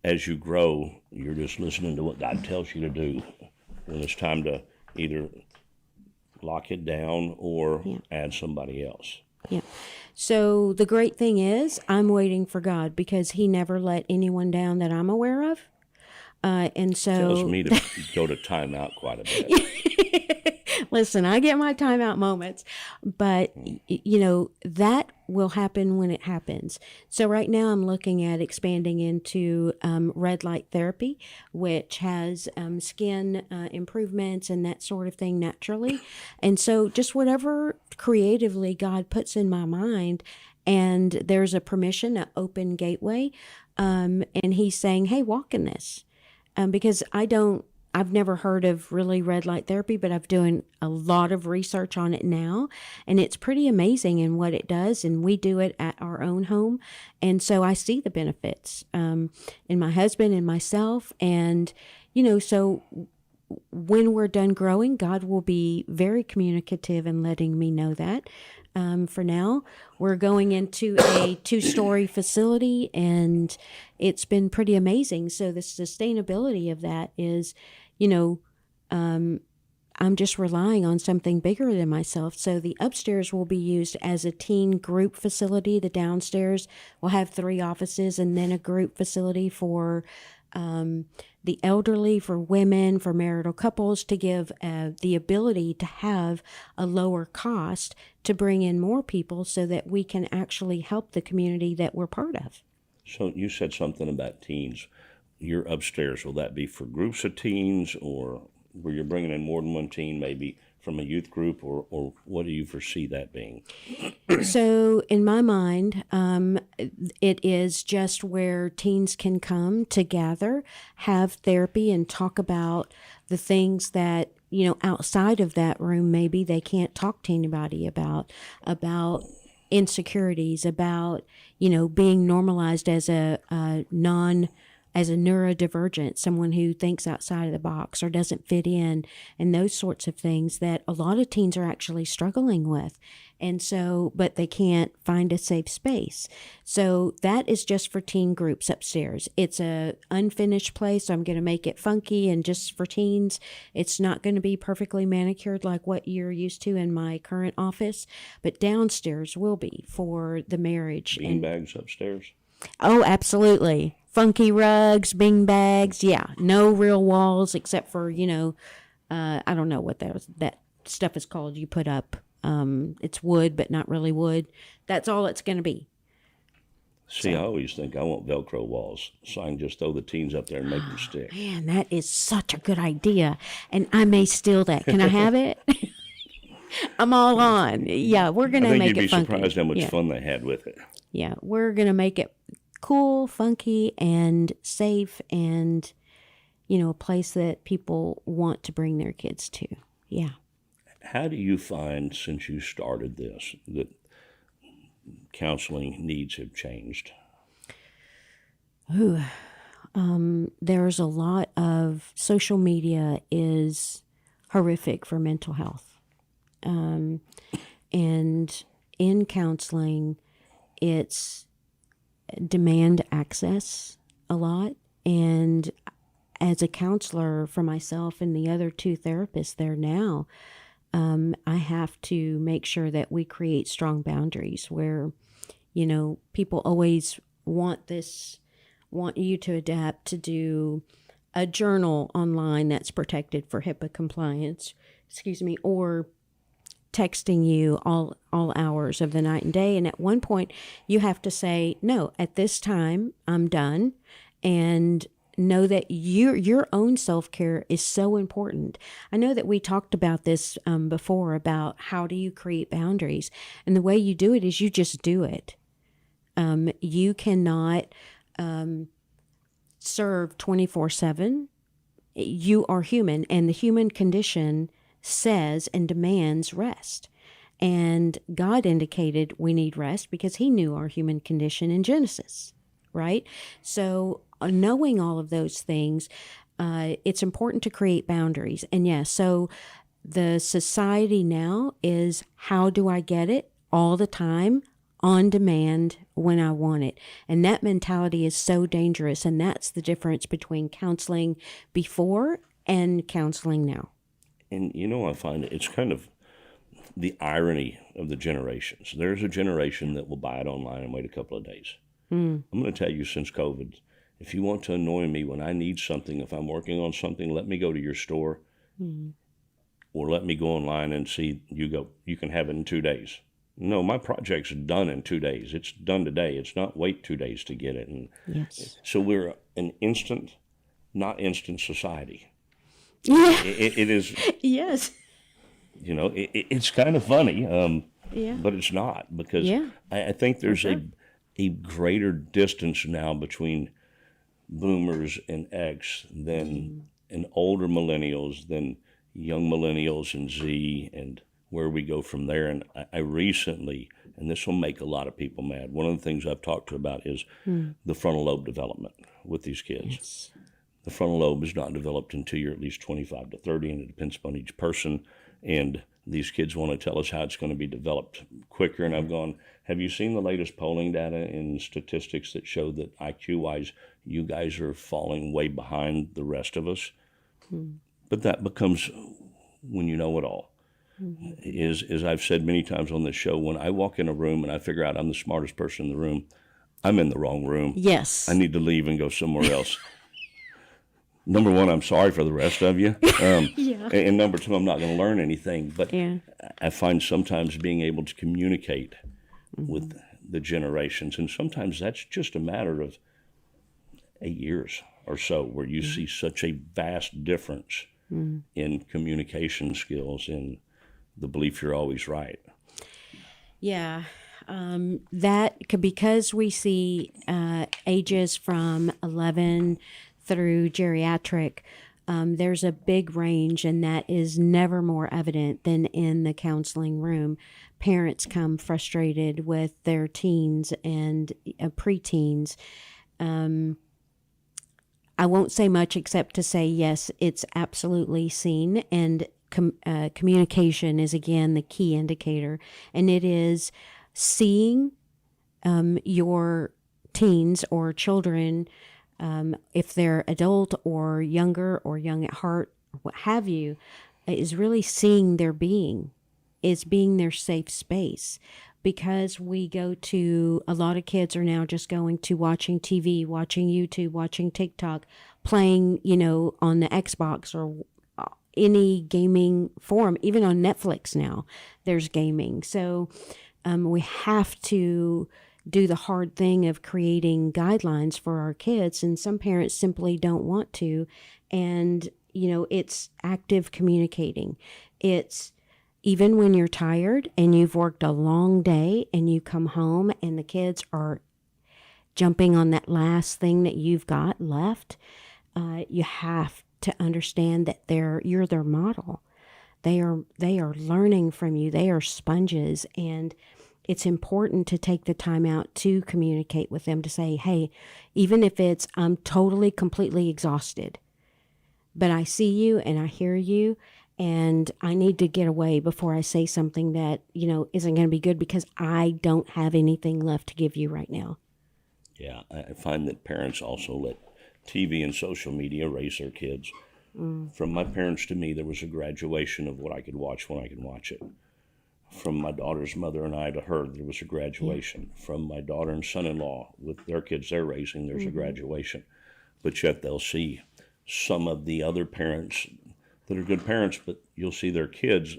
as you grow, you're just listening to what God tells you to do when it's time to either lock it down or add somebody else? Yeah. So the great thing is I'm waiting for God, because he never let anyone down that I'm aware of. And so Tells me to go to timeout quite a bit. listen, I get my timeout moments, but that will happen when it happens. So right now I'm looking at expanding into red light therapy, which has skin improvements and that sort of thing naturally. And so just whatever creatively God puts in my mind, and there's a permission, an open gateway, and he's saying, hey, walk in this. Because I've never heard of really red light therapy, but I've doing a lot of research on it now, and it's pretty amazing in what it does. And we do it at our own home. And so I see the benefits, in my husband and myself. And, so when we're done growing, God will be very communicative and letting me know that. For now, we're going into a 2-story facility, and it's been pretty amazing. So the sustainability of that is, I'm just relying on something bigger than myself. So the upstairs will be used as a teen group facility. The downstairs will have 3 offices, and then a group facility for the elderly, for women, for marital couples, to give the ability to have a lower cost to bring in more people so that we can actually help the community that we're part of. So you said something about teens. You're upstairs. Will that be for groups of teens, or where you're bringing in more than one teen, maybe from a youth group, or what do you foresee that being? So in my mind, it is just where teens can come to gather, have therapy, and talk about the things that, outside of that room, maybe they can't talk to anybody about insecurities, about, being normalized as as a neurodivergent, someone who thinks outside of the box or doesn't fit in, and those sorts of things that a lot of teens are actually struggling with. And so, but they can't find a safe space. So that is just for teen groups upstairs. It's a unfinished place, so I'm going to make it funky and just for teens. It's not going to be perfectly manicured like what you're used to in my current office, but downstairs will be for the marriage. Bean bags upstairs? Oh, absolutely. Funky rugs, bean bags. Yeah. No real walls except for, I don't know what that stuff is called you put up. It's wood, but not really wood. That's all it's going to be. See, I always think I want Velcro walls, so I can just throw the teens up there and make them stick. Man, that is such a good idea. And I may steal that. Can I have it? I'm all on. Yeah, we're going to make it funky. I think you'd be surprised how much fun they had with it. Yeah, we're going to make it cool, funky, and safe, and, a place that people want to bring their kids to. Yeah. How do you find, since you started this, that counseling needs have changed? Ooh, there's a lot of social media is horrific for mental health. And in counseling, it's demand access a lot. And as a counselor for myself and the other two therapists there now, I have to make sure that we create strong boundaries where, people always want you to adapt to do a journal online that's protected for HIPAA compliance, or texting you all hours of the night and day. And at one point you have to say, no, at this time I'm done, and know that your own self-care is so important. I know that we talked about this before, about how do you create boundaries, and the way you do it is you just do it. You cannot serve 24/7. You are human, and the human condition says and demands rest. And God indicated we need rest because he knew our human condition in Genesis, right? So knowing all of those things, it's important to create boundaries. And yes, so the society now is, how do I get it all the time, on demand, when I want it? And that mentality is so dangerous. And that's the difference between counseling before and counseling now. And I find it's kind of the irony of the generations. There's a generation that will buy it online and wait a couple of days. I'm going to tell you, since COVID, if you want to annoy me when I need something, if I'm working on something, let me go to your store, or let me go online and see, you can have it in 2 days. No, my project's done in 2 days. It's done today. It's not wait 2 days to get it. And yes. So we're an instant, not instant society. Yeah. It is. Yes. It's kind of funny, Yeah. but it's not, because Yeah. I think there's a greater distance now between boomers and X than and older millennials than young millennials and Z, and where we go from there. And I recently, and this will make a lot of people mad, one of the things I've talked to about is the frontal lobe development with these kids. Yes. The frontal lobe is not developed until you're at least 25 to 30, and it depends upon each person. And these kids want to tell us how it's going to be developed quicker. And I've gone, have you seen the latest polling data and statistics that show that IQ-wise, you guys are falling way behind the rest of us? But that becomes when you know it all. As I've said many times on this show, when I walk in a room and I figure out I'm the smartest person in the room, I'm in the wrong room. Yes. I need to leave and go somewhere else. Number one, I'm sorry for the rest of you. Yeah. And number two, I'm not going to learn anything. But Yeah. I find sometimes being able to communicate with the generations, and sometimes that's just a matter of 8 years or so, where you see such a vast difference in communication skills and the belief you're always right. Yeah. Because we see ages from 11 through geriatric, there's a big range, and that is never more evident than in the counseling room. Parents come frustrated with their teens and preteens. I won't say much except to say, yes, it's absolutely seen, and communication is, again, the key indicator, and it is seeing your teens or children, if they're adult or younger or young at heart, what have you, is really seeing their being, is being their safe space. Because we go to, a lot of kids are now just going to watching TV, watching YouTube, watching TikTok, playing, on the Xbox or any gaming forum. Even on Netflix now, there's gaming. So we have to do the hard thing of creating guidelines for our kids, and some parents simply don't want to. And, it's active communicating. It's even when you're tired and you've worked a long day and you come home and the kids are jumping on that last thing that you've got left, you have to understand that you're their model. They are learning from you. They are sponges, and it's important to take the time out to communicate with them, to say, hey, even if it's I'm totally, completely exhausted, but I see you and I hear you, and I need to get away before I say something that, isn't going to be good, because I don't have anything left to give you right now. Yeah, I find that parents also let TV and social media raise their kids. From my parents to me, there was a graduation of what I could watch when I could watch it. From my daughter's mother and I to her, there was a graduation. From my daughter and son-in-law, with their kids they're raising, there's a graduation. But yet they'll see some of the other parents that are good parents, but you'll see their kids,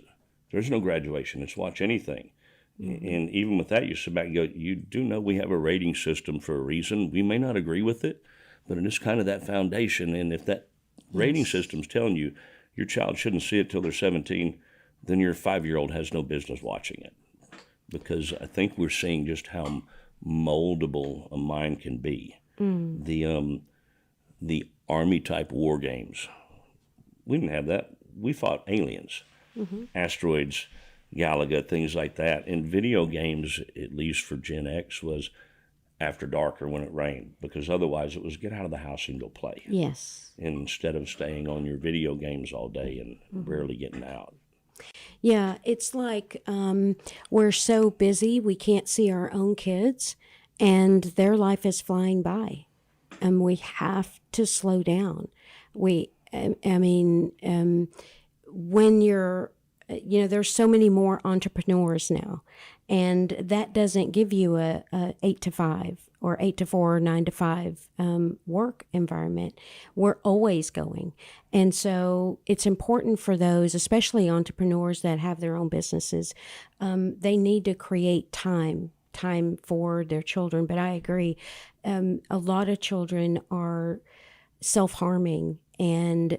there's no graduation. It's watch anything. And even with that, you sit back and go, you do know we have a rating system for a reason. We may not agree with it, but it is kind of that foundation. And if that rating system's telling you your child shouldn't see it till they're 17, then your 5-year-old has no business watching it. Because I think we're seeing just how moldable a mind can be. The Army-type war games, we didn't have that. We fought aliens, asteroids, Galaga, things like that. And video games, at least for Gen X, was after dark or when it rained, because otherwise it was get out of the house and go play. Yes. And instead of staying on your video games all day and rarely getting out. Yeah, it's like we're so busy we can't see our own kids, and their life is flying by, and we have to slow down. When you're, there's so many more entrepreneurs now, and that doesn't give you a 8 to 5 or 8 to 4 or 9 to 5 work environment. We're always going. And so it's important for those, especially entrepreneurs that have their own businesses, they need to create time for their children. But I agree, a lot of children are self-harming and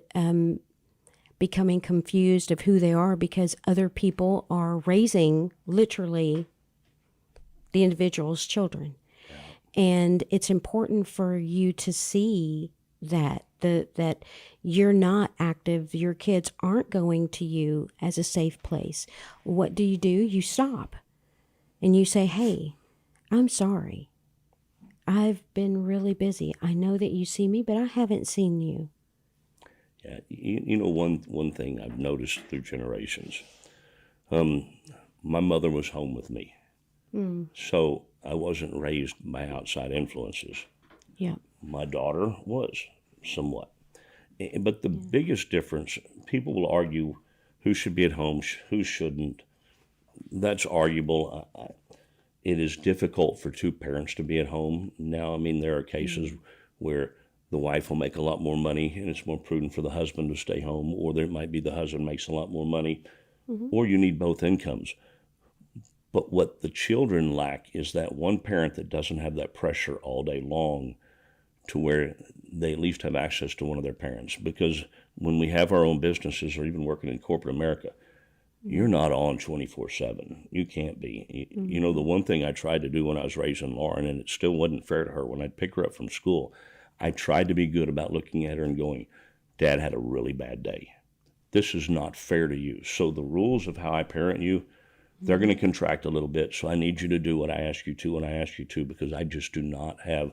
becoming confused of who they are because other people are raising literally the individual's children. And it's important for you to see that you're not active. Your kids aren't going to you as a safe place. What do? You stop and you say, hey, I'm sorry. I've been really busy. I know that you see me, but I haven't seen you. Yeah, one thing I've noticed through generations, my mother was home with me. So I wasn't raised by outside influences. Yeah. My daughter was, somewhat. But the biggest difference, people will argue who should be at home, who shouldn't. That's arguable. It is difficult for two parents to be at home. Now, there are cases where the wife will make a lot more money and it's more prudent for the husband to stay home, or there might be the husband makes a lot more money, or you need both incomes. But what the children lack is that one parent that doesn't have that pressure all day long to where they at least have access to one of their parents. Because when we have our own businesses or even working in corporate America, you're not on 24/7. You can't be. The one thing I tried to do when I was raising Lauren, and it still wasn't fair to her, when I'd pick her up from school, I tried to be good about looking at her and going, Dad had a really bad day. This is not fair to you. So the rules of how I parent you, they're going to contract a little bit. So I need you to do what I ask you to when I ask you to, because I just do not have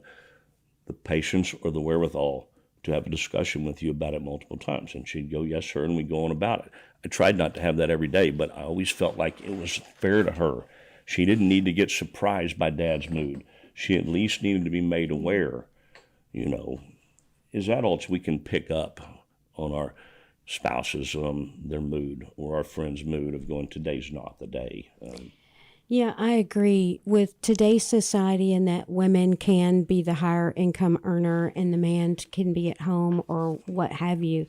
the patience or the wherewithal to have a discussion with you about it multiple times. And she'd go, yes, sir, and we'd go on about it. I tried not to have that every day, but I always felt like it was fair to her. She didn't need to get surprised by Dad's mood. She at least needed to be made aware, as adults, we can pick up on our spouses, their mood, or our friend's mood of going, today's not the day. Yeah, I agree with today's society in that women can be the higher income earner and the man can be at home or what have you.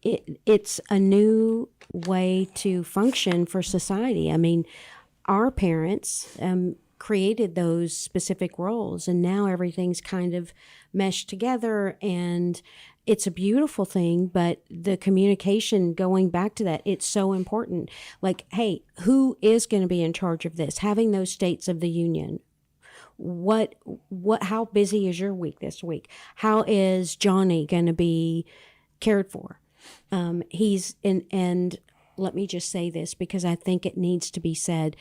It's a new way to function for society. Our parents created those specific roles, and now everything's kind of meshed together, and it's a beautiful thing. But the communication, going back to that, it's so important. Like, hey, who is going to be in charge of this? Having those states of the union. How busy is your week this week? How is Johnny going to be cared for? And let me just say this because I think it needs to be said.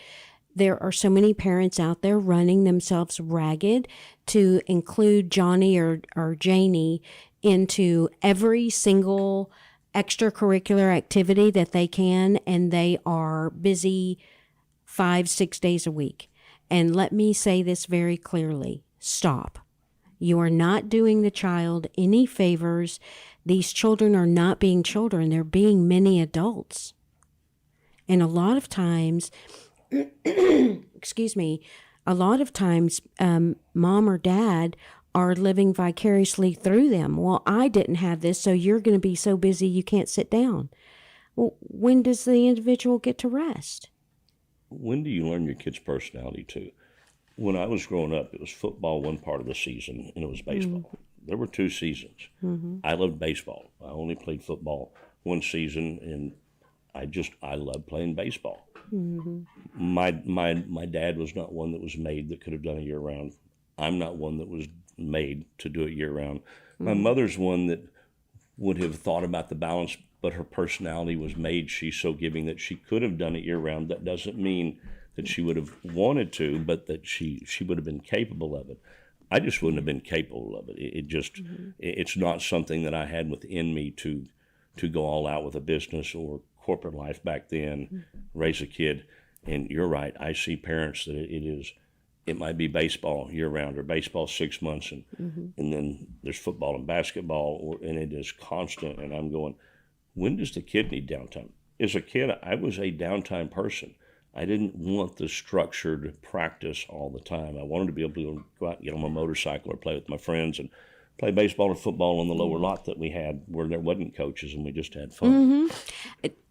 there are so many parents out there running themselves ragged to include Johnny or Janie into every single extracurricular activity that they can, and they are busy 5-6 days a week. And let me say this very clearly. Stop. You are not doing the child any favors. These children are not being children. They're being mini adults. And a lot of times, excuse me, a lot of times mom or dad are living vicariously through them. Well, I didn't have this, so you're going to be so busy you can't sit down. Well, when does the individual get to rest? When do you learn your kid's personality too? When I was growing up, it was football one part of the season, and it was baseball. There were 2 seasons. I loved baseball. I only played football one season, and I loved playing baseball. My dad was not one that was made that could have done it year round. I'm not one that was made to do it year round. My mother's one that would have thought about the balance, but her personality was made. She's so giving that she could have done it year round. That doesn't mean that she would have wanted to, but that she would have been capable of it. I just wouldn't have been capable of it. It's not something that I had within me to go all out with a business or corporate life back then, raise a kid. And you're right. I see parents that it might be baseball year round or baseball 6 months, and then there's football and basketball, and it is constant. And I'm going, when does the kid need downtime? As a kid, I was a downtime person. I didn't want the structured practice all the time. I wanted to be able to go out and get on my motorcycle or play with my friends and play baseball or football on the lower lot that we had where there wasn't coaches, and we just had fun.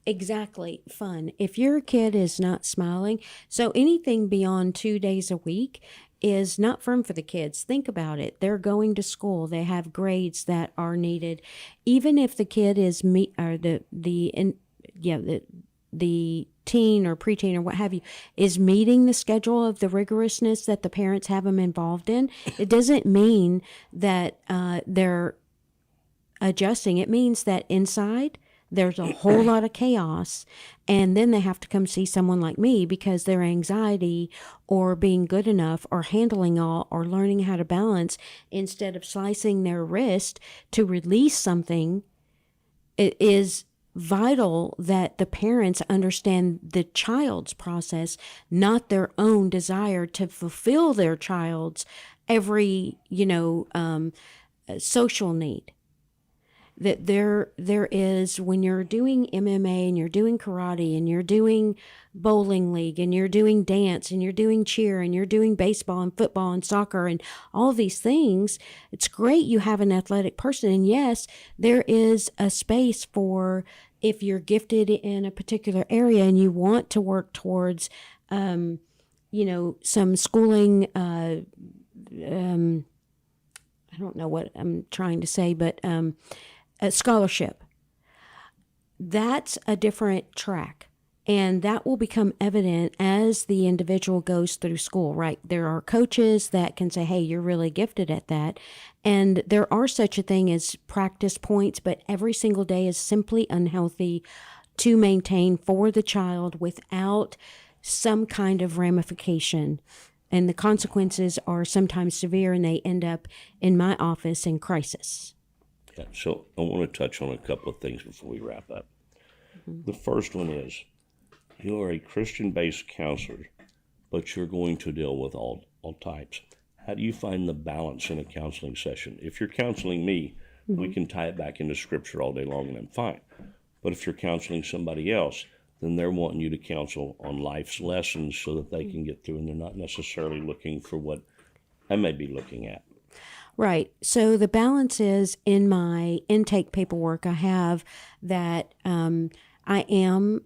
Exactly. Fun. If your kid is not smiling, so anything beyond 2 days a week is not fun for the kids. Think about it. They're going to school. They have grades that are needed. Even if the kid is the teen or preteen or what have you is meeting the schedule of the rigorousness that the parents have them involved in, it doesn't mean that they're adjusting. It means that inside there's a whole lot of chaos, and then they have to come see someone like me because their anxiety or being good enough or handling all or learning how to balance instead of slicing their wrist to release something. It is vital that the parents understand the child's process, not their own desire to fulfill their child's every, social need. That there is, when you're doing MMA and you're doing karate and you're doing bowling league and you're doing dance and you're doing cheer and you're doing baseball and football and soccer and all these things, it's great you have an athletic person. And yes, there is a space for, if you're gifted in a particular area and you want to work towards, some schooling, I don't know what I'm trying to say, but a scholarship. That's a different track. And that will become evident as the individual goes through school, right? There are coaches that can say, hey, you're really gifted at that. And there are such a thing as practice points, but every single day is simply unhealthy to maintain for the child without some kind of ramification. And the consequences are sometimes severe, and they end up in my office in crisis. Yeah, so I want to touch on a couple of things before we wrap up. The first one is, you are a Christian-based counselor, but you're going to deal with all types. How do you find the balance in a counseling session? If you're counseling me, we can tie it back into Scripture all day long, and I'm fine. But if you're counseling somebody else, then they're wanting you to counsel on life's lessons so that they can get through, and they're not necessarily looking for what I may be looking at. Right. So the balance is, in my intake paperwork, I have that I am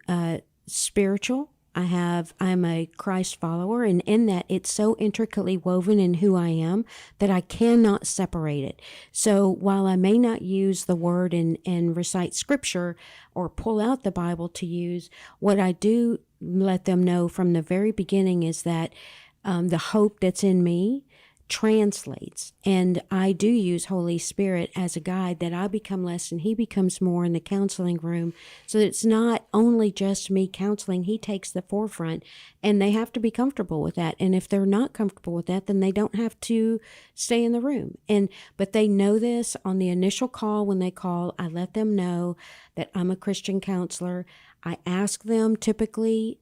spiritual. I'm a Christ follower, and in that it's so intricately woven in who I am that I cannot separate it. So while I may not use the word and recite scripture or pull out the Bible to use, what I do let them know from the very beginning is that the hope that's in me translates. And I do use Holy Spirit as a guide, that I become less and he becomes more in the counseling room. So that it's not only just me counseling, he takes the forefront, and they have to be comfortable with that. And if they're not comfortable with that, then they don't have to stay in the room. But they know this on the initial call. When they call, I let them know that I'm a Christian counselor. I ask them typically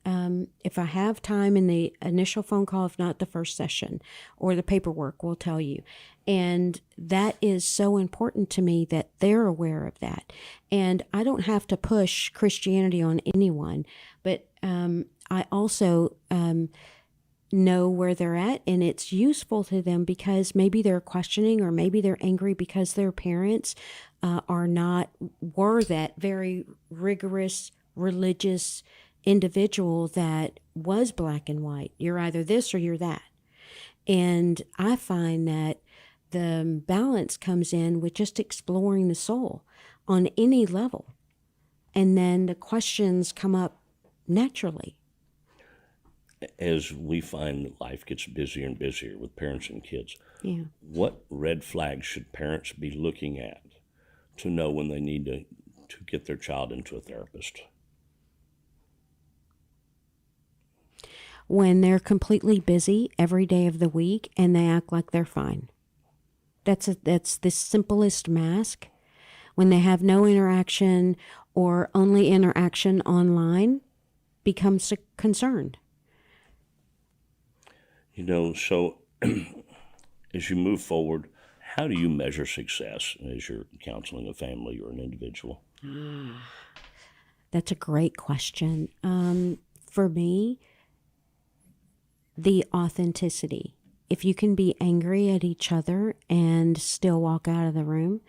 if I have time in the initial phone call, if not the first session, or the paperwork will tell you. And that is so important to me, that they're aware of that. And I don't have to push Christianity on anyone, but I also know where they're at, and it's useful to them because maybe they're questioning, or maybe they're angry because their parents were that very rigorous religious individual that was black and white. You're either this or you're that. And I find that the balance comes in with just exploring the soul on any level. And then the questions come up naturally. As we find that life gets busier and busier with parents and kids, Yeah. what red flags should parents be looking at to know when they need to get their child into a therapist? When they're completely busy every day of the week and they act like they're fine. That's the simplest mask. When they have no interaction, or only interaction online, becomes concerned. So as you move forward, how do you measure success as you're counseling a family or an individual? That's a great question. For me, the authenticity. If you can be angry at each other and still walk out of the room.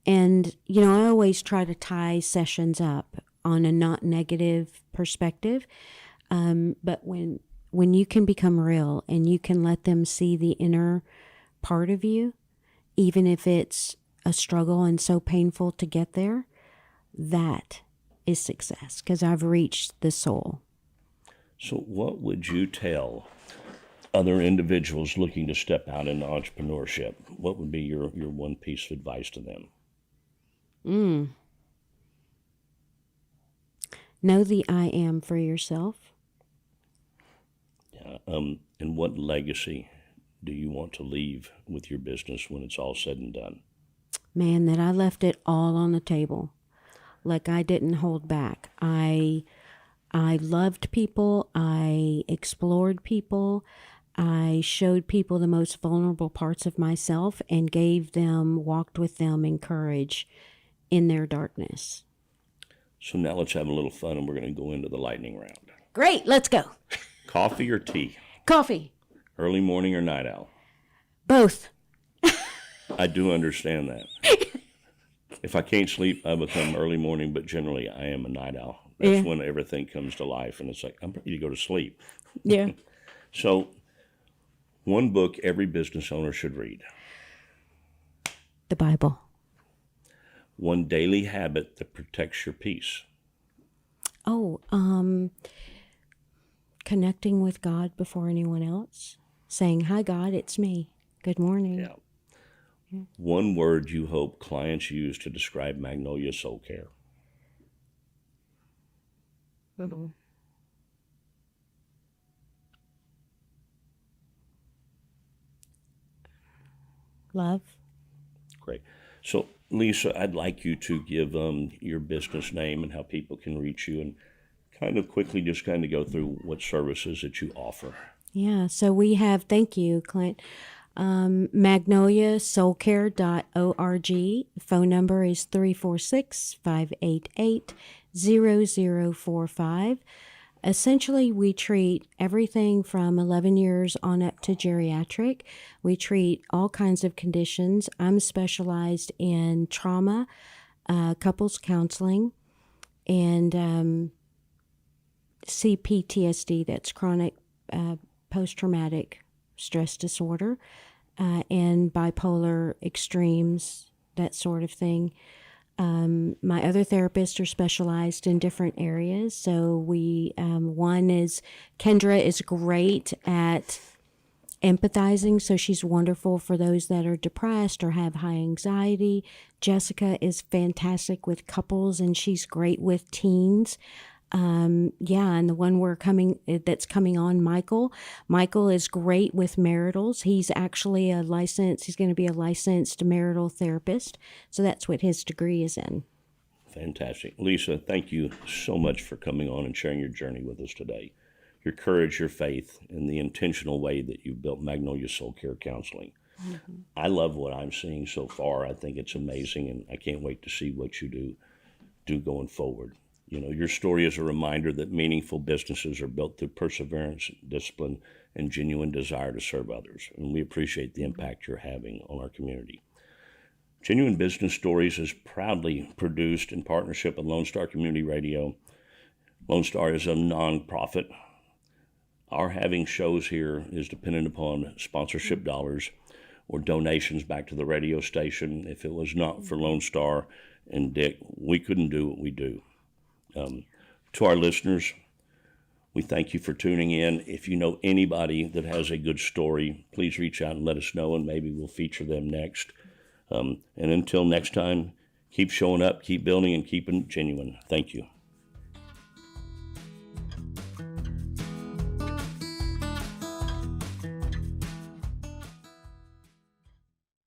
And, I always try to tie sessions up on a not negative perspective. But when you can become real and you can let them see the inner part of you, even if it's a struggle and so painful to get there, that is success, because I've reached the soul. So what would you tell other individuals looking to step out into entrepreneurship? What would be your one piece of advice to them? Know the I am for yourself. Yeah. And what legacy do you want to leave with your business when it's all said and done? Man, that I left it all on the table. Like, I didn't hold back. I loved people. I explored people. I showed people the most vulnerable parts of myself and walked with them in courage in their darkness. So now let's have a little fun, and we're going to go into the lightning round. Great, let's go. Coffee or tea? Coffee. Early morning or night owl? Both. I do understand that. If I can't sleep, I become early morning, but generally I am a night owl. That's when everything comes to life, and it's like, I'm ready to go to sleep. Yeah. So, one book every business owner should read. The Bible. One daily habit that protects your peace. Connecting with God before anyone else. Saying, hi, God, it's me. Good morning. Yeah. One word you hope clients use to describe Magnolia Soul Care. Mm-hmm. Love. Great. So, Lisa, I'd like you to give your business name and how people can reach you, and kind of quickly just kind of go through what services that you offer. Yeah, so we have, thank you, Clint, magnoliasoulcare.org. Phone number is 346-588-0045. Essentially, we treat everything from 11 years on up to geriatric. We treat all kinds of conditions. I'm specialized in trauma, couples counseling, and CPTSD, that's chronic post-traumatic stress disorder, and bipolar extremes, that sort of thing. My other therapists are specialized in different areas. So one is, Kendra is great at empathizing, so she's wonderful for those that are depressed or have high anxiety. Jessica is fantastic with couples, and she's great with teens. Yeah, and the one that's coming on, Michael. Michael is great with maritals. He's actually he's going to be a licensed marital therapist. So that's what his degree is in. Fantastic. Lisa, thank you so much for coming on and sharing your journey with us today. Your courage, your faith, and the intentional way that you've built Magnolia Soul Care Counseling. Mm-hmm. I love what I'm seeing so far. I think it's amazing, and I can't wait to see what you do going forward. You know, your story is a reminder that meaningful businesses are built through perseverance, discipline, and genuine desire to serve others. And we appreciate the impact you're having on our community. Genuine Business Stories is proudly produced in partnership with Lone Star Community Radio. Lone Star is a nonprofit. Our having shows here is dependent upon sponsorship dollars or donations back to the radio station. If it was not for Lone Star and Dick, we couldn't do what we do. To our listeners, we thank you for tuning in. If you know anybody that has a good story, please reach out and let us know, and maybe we'll feature them next. And until next time, keep showing up, keep building, and keeping genuine. Thank you.